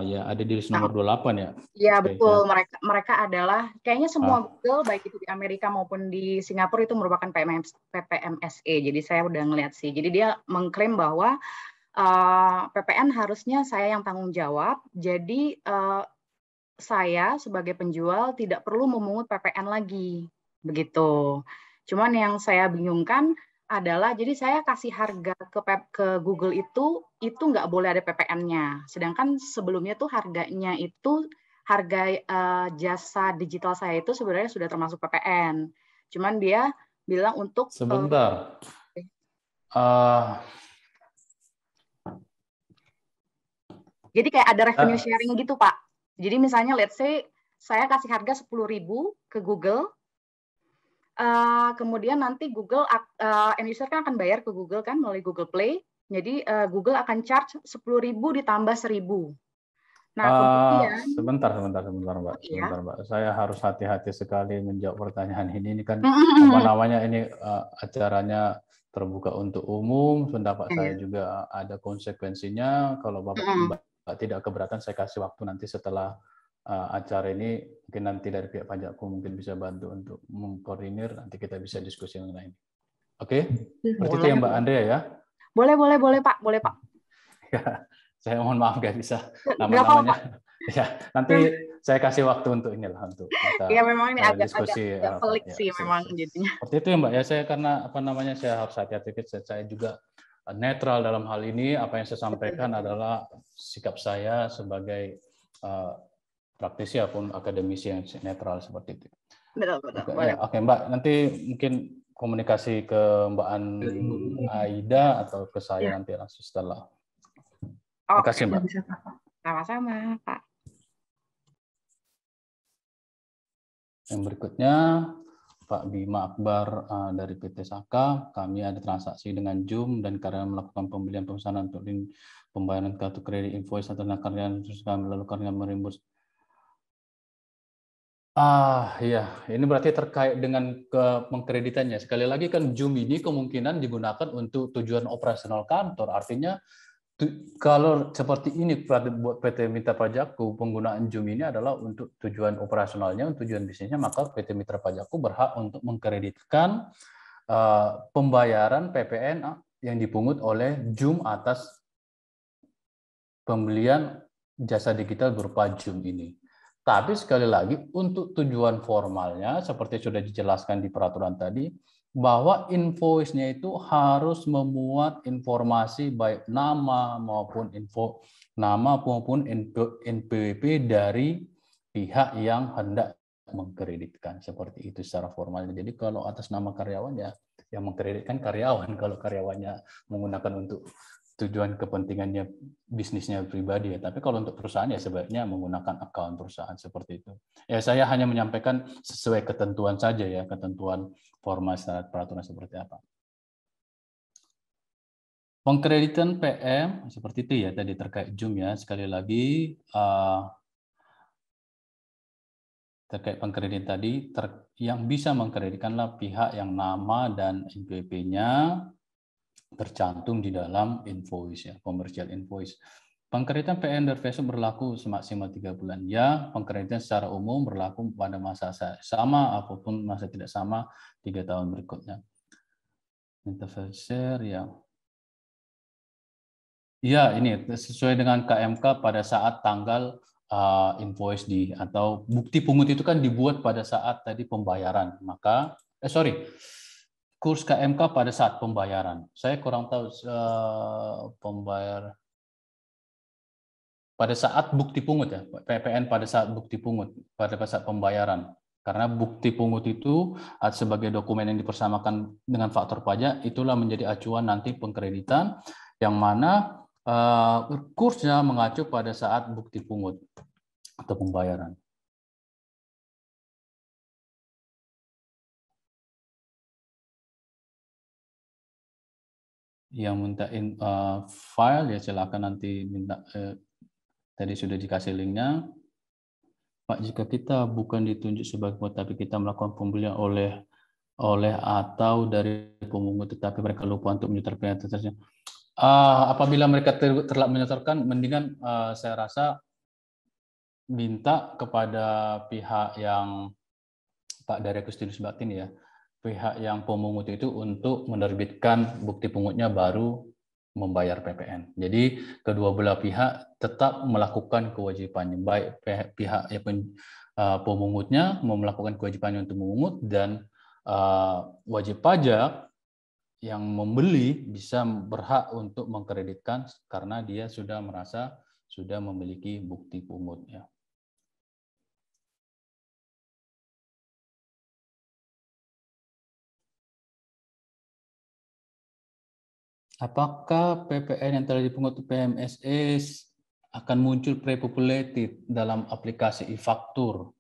Ya, ada di list nomor 28 ya? Iya, betul. Mereka adalah, kayaknya semua Google, baik itu di Amerika maupun di Singapura, itu merupakan PPMSE. Jadi saya udah ngeliat sih. Jadi dia mengklaim bahwa PPN harusnya saya yang tanggung jawab. Jadi saya sebagai penjual tidak perlu memungut PPN lagi, begitu. Cuman yang saya bingungkan adalah, jadi saya kasih harga ke Google itu nggak boleh ada PPN-nya. Sedangkan sebelumnya tuh harganya itu, harga jasa digital saya itu sebenarnya sudah termasuk PPN. Cuman dia bilang untuk... Sebentar. Jadi kayak ada revenue sharing gitu, Pak. Jadi misalnya let's say saya kasih harga 10.000 ke Google, kemudian nanti Google end user kan akan bayar ke Google kan melalui Google Play. Jadi Google akan charge 10.000 ditambah 1.000. Nah, kemudian sebentar Mbak. Sebentar Mbak. Saya harus hati-hati sekali menjawab pertanyaan ini. Ini kan acaranya terbuka untuk umum. Pendapat saya juga ada konsekuensinya. Kalau Bapak tidak keberatan, saya kasih waktu nanti setelah acara ini, mungkin nanti dari pihak pajakku mungkin bisa bantu untuk mengkoordinir, nanti kita bisa diskusi mengenai ini. Oke? Seperti itu ya Mbak Andrea ya? Boleh Pak. Boleh Pak. Ya, saya mohon maaf nggak bisa nama-namanya. Ya, nanti saya kasih waktu untuk inilah untuk kita Iya memang ini agak diskusi pelik ya, sih memang jadinya. seperti itu ya Mbak ya. Saya karena apa namanya saya harus hati-hati, saya juga netral dalam hal ini. Apa yang saya sampaikan adalah sikap saya sebagai praktisi ataupun akademisi yang netral seperti itu. Betul. Oke, Mbak, nanti mungkin komunikasi ke Mbak Aida atau ke saya nanti langsung setelah. Terima kasih Mbak. Sama-sama Pak. Yang berikutnya Pak Bima Akbar dari PT Saka. Kami ada transaksi dengan Jum dan karena melakukan pembelian pemesanan untuk pembayaran kartu kredit invoice atau karyawan terus kami melakukan merimbus. Iya, ini berarti terkait dengan pengkreditannya. Sekali lagi kan Jum ini kemungkinan digunakan untuk tujuan operasional kantor. Artinya kalau seperti ini buat PT Mitra Pajakku, penggunaan Jum ini adalah untuk tujuan operasionalnya, untuk tujuan bisnisnya, maka PT Mitra Pajakku berhak untuk mengkreditkan pembayaran PPN yang dipungut oleh Jum atas pembelian jasa digital berupa Jum ini. Tapi sekali lagi untuk tujuan formalnya seperti sudah dijelaskan di peraturan tadi bahwa invoice-nya itu harus memuat informasi baik nama maupun NPWP dari pihak yang hendak mengkreditkan seperti itu secara formal. Jadi kalau atas nama karyawan ya yang mengkreditkan karyawan, kalau karyawannya menggunakan untuk tujuan kepentingannya bisnisnya pribadi ya. Tapi kalau untuk perusahaan ya sebaiknya menggunakan akun perusahaan seperti itu. Ya saya hanya menyampaikan sesuai ketentuan saja ya, ketentuan formal syarat peraturan seperti apa. Pengkreditan PM seperti itu ya tadi terkait Jum ya. Sekali lagi terkait pengkreditan tadi yang bisa mengkreditkanlah pihak yang nama dan NPWP-nya tercantum di dalam invoice ya, commercial invoice. Pengkreditan PN Derveso berlaku semaksimal 3 bulan. Ya, pengkreditan secara umum berlaku pada masa sama apapun masa tidak sama 3 tahun berikutnya. Interfacer ya. Ya, ini sesuai dengan KMK pada saat tanggal invoice atau bukti pungut itu kan dibuat pada saat tadi pembayaran. Maka kurs KMK pada saat pembayaran. Saya kurang tahu pada saat bukti pungut ya, PPN pada saat bukti pungut, pada saat pembayaran. Karena bukti pungut itu sebagai dokumen yang dipersamakan dengan faktor pajak, itulah menjadi acuan nanti pengkreditan, yang mana kursnya mengacu pada saat bukti pungut atau pembayaran. Yang minta file ya silakan nanti minta tadi sudah dikasih linknya. Pak, jika kita bukan ditunjuk sebagai tapi kita melakukan pembelian oleh atau dari pemungut tetapi mereka lupa untuk menyetorkan transaksinya. Apabila mereka terlambat menyetorkan, mendingan saya rasa minta kepada pihak yang Pak dari Agustinus Baktin ya, pihak yang pemungut itu untuk menerbitkan bukti pungutnya baru membayar PPN. Jadi kedua belah pihak tetap melakukan kewajibannya, baik pihak pemungutnya mau melakukan kewajibannya untuk memungut dan wajib pajak yang membeli bisa berhak untuk mengkreditkan karena dia sudah merasa sudah memiliki bukti pungutnya. Apakah PPN yang telah dipungut PMSE akan muncul pre-populated dalam aplikasi e-faktur?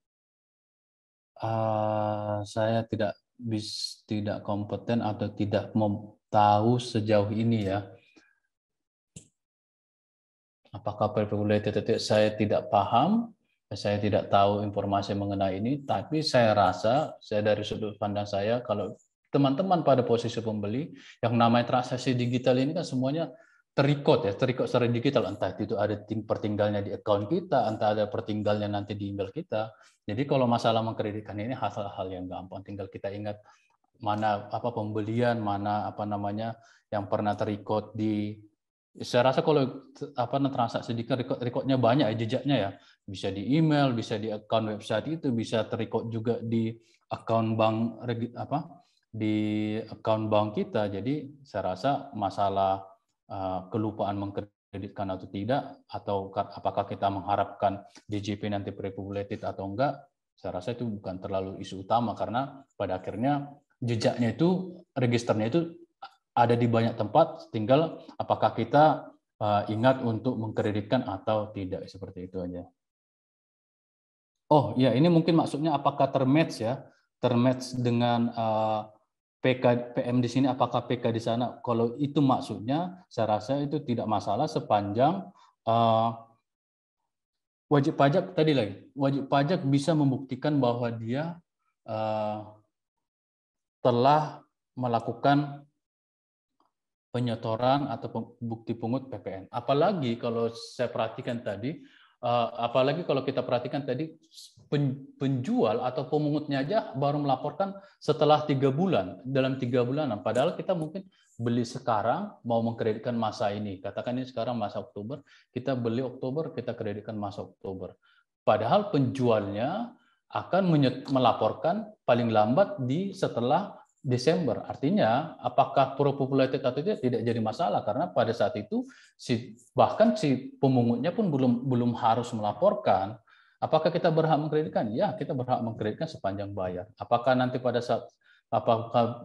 Saya tidak kompeten atau tidak tahu sejauh ini ya. Apakah pre-populated itu saya tidak paham, saya tidak tahu informasi mengenai ini, tapi saya rasa, dari sudut pandang saya, kalau teman-teman pada posisi pembeli, yang namanya transaksi digital ini kan semuanya terikut secara digital, entah itu ada pertinggalnya di account kita, entah ada pertinggalnya nanti di email kita. Jadi kalau masalah mengkreditkan ini hal-hal yang gampang, tinggal kita ingat mana pembelian, mana yang pernah terikut di Saya rasa kalau transaksi digital rekodnya banyak ya, jejaknya ya. Bisa di email, bisa di account website itu, bisa terrecord juga di account bank di account bank kita. Jadi saya rasa masalah kelupaan mengkreditkan atau tidak, atau apakah kita mengharapkan DJP nanti pre-populated atau enggak, saya rasa itu bukan terlalu isu utama, karena pada akhirnya jejaknya itu, registernya itu ada di banyak tempat, tinggal apakah kita ingat untuk mengkreditkan atau tidak, seperti itu aja. Oh ya, ini mungkin maksudnya apakah termatch ya, termatch dengan PK PM di sini, apakah PK di sana? Kalau itu maksudnya, saya rasa itu tidak masalah sepanjang wajib pajak tadi lagi, wajib pajak bisa membuktikan bahwa dia telah melakukan penyetoran atau bukti pungut PPN. Apalagi kalau saya perhatikan tadi, apalagi kalau kita perhatikan tadi, penjual atau pemungutnya aja baru melaporkan setelah 3 bulan, dalam 3 bulanan. Padahal kita mungkin beli sekarang, mau mengkreditkan masa ini. Katakan ini sekarang masa Oktober, kita beli Oktober, kita kreditkan masa Oktober. Padahal penjualnya akan melaporkan paling lambat di setelah Desember. Artinya apakah pro-populated atau tidak jadi masalah, karena pada saat itu bahkan si pemungutnya pun belum harus melaporkan. Apakah kita berhak mengkreditkan? Ya, kita berhak mengkreditkan sepanjang bayar. Apakah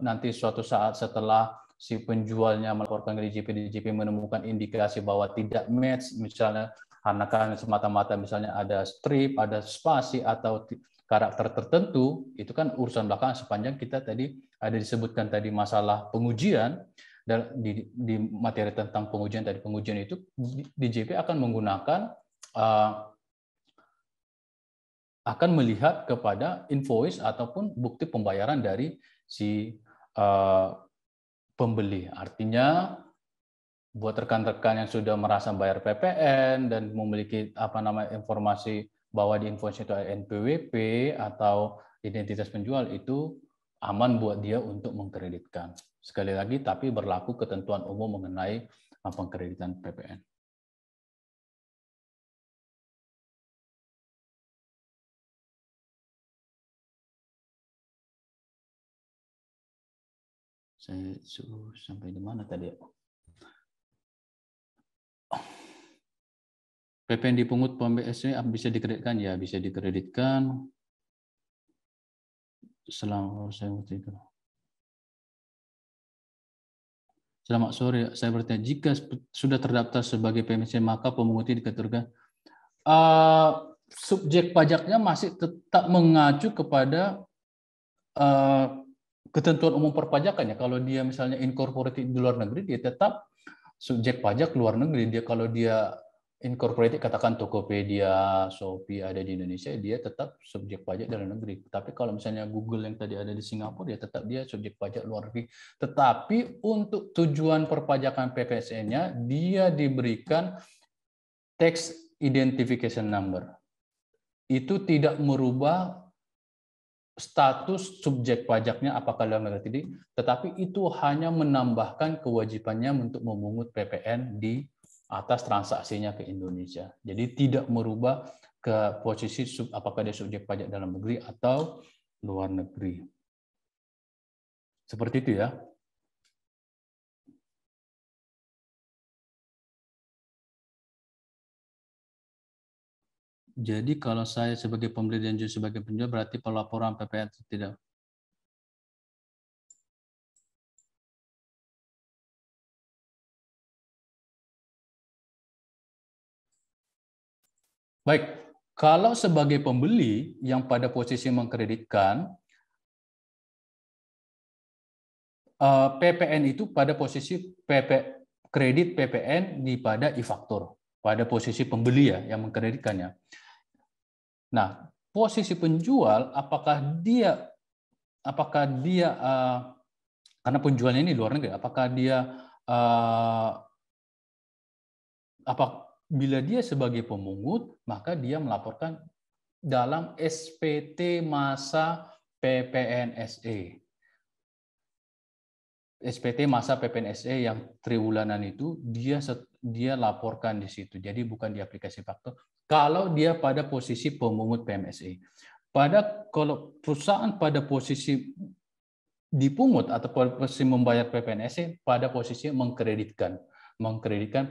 nanti suatu saat setelah si penjualnya melaporkan ke DJP menemukan indikasi bahwa tidak match, misalnya karena semata-mata misalnya ada strip, ada spasi atau karakter tertentu, itu kan urusan belakangan, sepanjang kita tadi ada disebutkan tadi masalah pengujian, dan di materi tentang pengujian tadi, pengujian itu DJP akan menggunakan akan melihat kepada invoice ataupun bukti pembayaran dari si pembeli. Artinya buat rekan-rekan yang sudah merasa bayar PPN dan memiliki informasi bahwa di invoice itu ada NPWP atau identitas penjual, itu aman buat dia untuk mengkreditkan. Sekali lagi, tapi berlaku ketentuan umum mengenai pengkreditan PPN. Saya sampai di mana tadi? PPN dipungut PMBSE bisa dikreditkan? Ya, bisa dikreditkan selama Selamat sore, saya bertanya, jika sudah terdaftar sebagai PMBSE maka pemunguti dikategorikan subjek pajaknya masih tetap mengacu kepada ketentuan umum perpajakan ya. Kalau dia misalnya incorporated di luar negeri, dia tetap subjek pajak luar negeri. Dia kalau dia incorporated, katakan Tokopedia, Shopee ada di Indonesia, dia tetap subjek pajak dalam negeri. Tapi kalau misalnya Google yang tadi ada di Singapura, dia subjek pajak luar negeri. Tetapi untuk tujuan perpajakan PPSN-nya, dia diberikan tax identification number. Itu tidak merubah status subjek pajaknya apakah dalam negeri tidak, tetapi itu hanya menambahkan kewajibannya untuk memungut PPN di atas transaksinya ke Indonesia. Jadi tidak merubah ke posisi apakah dia subjek pajak dalam negeri atau luar negeri. Seperti itu ya. Jadi kalau saya sebagai pembeli dan juga sebagai penjual, berarti pelaporan PPN tidak. Baik, kalau sebagai pembeli yang pada posisi mengkreditkan, PPN itu pada posisi kredit PPN di pada e-faktur, pada posisi pembeli ya yang mengkreditkannya. Nah, posisi penjual apakah dia karena penjualnya ini luar negeri, apakah dia bila dia sebagai pemungut, maka dia melaporkan dalam SPT masa PPNSE. SPT masa PPNSE yang triwulanan itu, dia dia laporkan di situ. Jadi bukan di aplikasi faktur. Kalau dia pada posisi pemungut PMSE. Kalau perusahaan pada posisi dipungut atau posisi membayar PPNSE, pada posisi mengkreditkan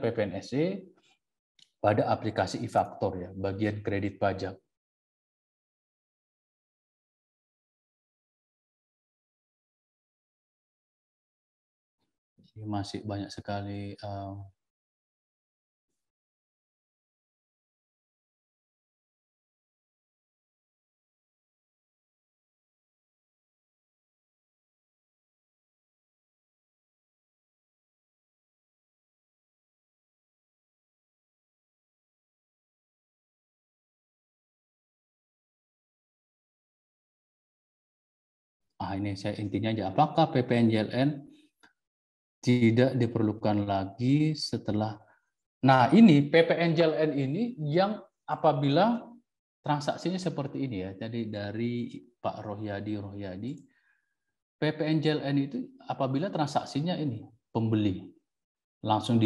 PPNSE pada aplikasi e-faktur ya, bagian kredit pajak. Masih banyak sekali ini saya intinya aja, apakah PPNJLN tidak diperlukan lagi setelah. Nah, ini PPNJLN ini yang apabila transaksinya seperti ini ya. Jadi dari Pak Rohyadi, PPNJLN itu apabila transaksinya ini pembeli langsung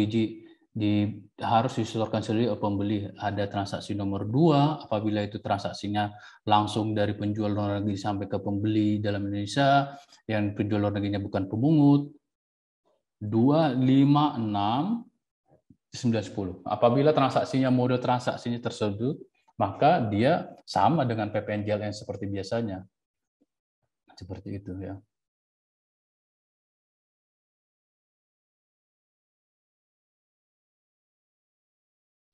harus disetorkan sendiri oleh pembeli. Ada transaksi nomor 2 apabila itu transaksinya langsung dari penjual luar negeri sampai ke pembeli dalam Indonesia yang penjual luar negerinya bukan pemungut. 2, 5, 6, 9, 10. Apabila mode transaksinya tersebut, maka dia sama dengan PPNJLN seperti biasanya. Seperti itu ya.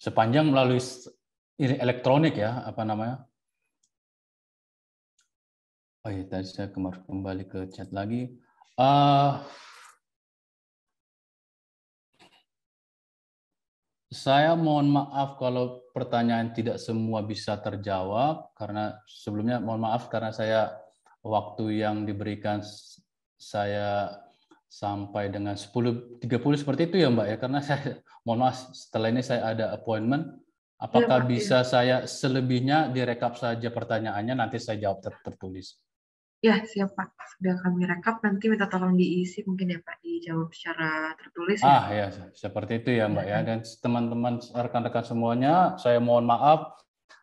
Sepanjang melalui ini elektronik ya, apa namanya? Oh iya, tadi saya kembali ke chat lagi. Saya mohon maaf kalau pertanyaan tidak semua bisa terjawab, karena sebelumnya mohon maaf karena waktu yang diberikan saya sampai dengan 10.30 seperti itu ya Mbak ya, karena saya mohon maaf setelah ini saya ada appointment. Apakah bisa saya selebihnya direkap saja pertanyaannya, nanti saya jawab tertulis? Ya, siap Pak. Sudah kami rekap, nanti minta tolong diisi mungkin ya Pak, dijawab secara tertulis ya. Ya, seperti itu ya Mbak ya. Dan teman-teman rekan-rekan semuanya, saya mohon maaf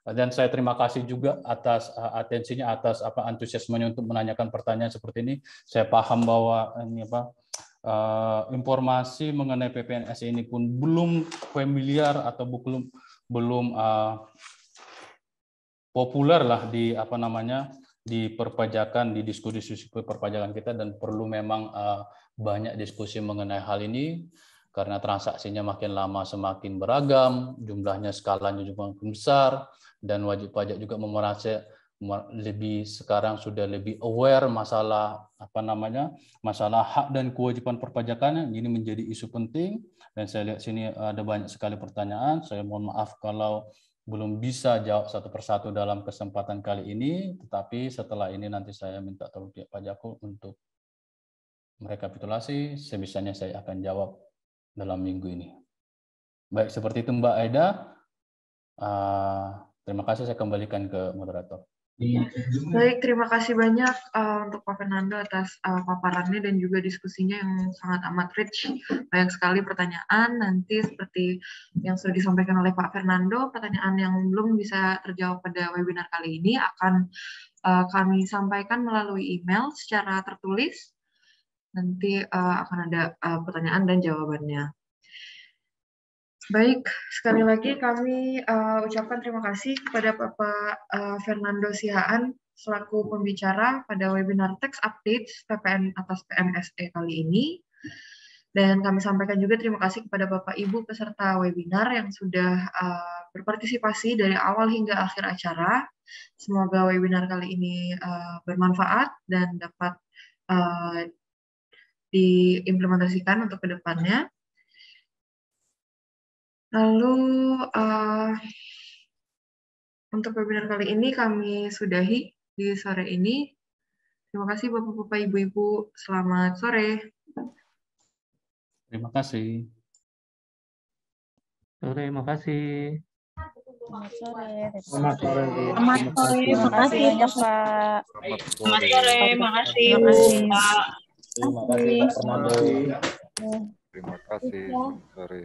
dan saya terima kasih juga atas atensinya, atas antusiasmenya untuk menanyakan pertanyaan seperti ini. Saya paham bahwa ini informasi mengenai PPNS ini pun belum familiar atau belum populer lah di perpajakan, di diskusi perpajakan kita, dan perlu memang banyak diskusi mengenai hal ini karena transaksinya makin lama semakin beragam, jumlahnya skalanya juga makin besar, dan wajib pajak juga merasa sekarang sudah lebih aware masalah masalah hak dan kewajiban perpajakan. Ini menjadi isu penting, dan saya lihat sini ada banyak sekali pertanyaan. Saya mohon maaf kalau belum bisa jawab satu persatu dalam kesempatan kali ini, tetapi setelah ini nanti saya minta tolong pihak pajakku untuk merekapitulasi, sebisanya saya akan jawab dalam minggu ini. Baik, seperti itu Mbak Aida. Terima kasih, saya kembalikan ke moderator. Baik, terima kasih banyak untuk Pak Fernando atas paparannya dan juga diskusinya yang sangat amat rich. Banyak sekali pertanyaan. Nanti seperti yang sudah disampaikan oleh Pak Fernando, pertanyaan yang belum bisa terjawab pada webinar kali ini akan kami sampaikan melalui email secara tertulis. Nanti akan ada pertanyaan dan jawabannya. Baik, sekali lagi kami ucapkan terima kasih kepada Bapak Fernando Sihaan selaku pembicara pada webinar Tax Updates PPN atas PMSE kali ini. Dan kami sampaikan juga terima kasih kepada Bapak Ibu peserta webinar yang sudah berpartisipasi dari awal hingga akhir acara. Semoga webinar kali ini bermanfaat dan dapat diimplementasikan untuk ke depannya. Lalu untuk webinar kali ini kami sudahi di sore ini. Terima kasih Bapak-Bapak, Ibu-Ibu. Selamat sore. Terima kasih. Sore, makasih. Selamat sore. Selamat sore. Selamat sore. Terima kasih banyak Pak. Selamat sore. Makasih Pak. Terima kasih Pak Fernando. Terima kasih. Sore.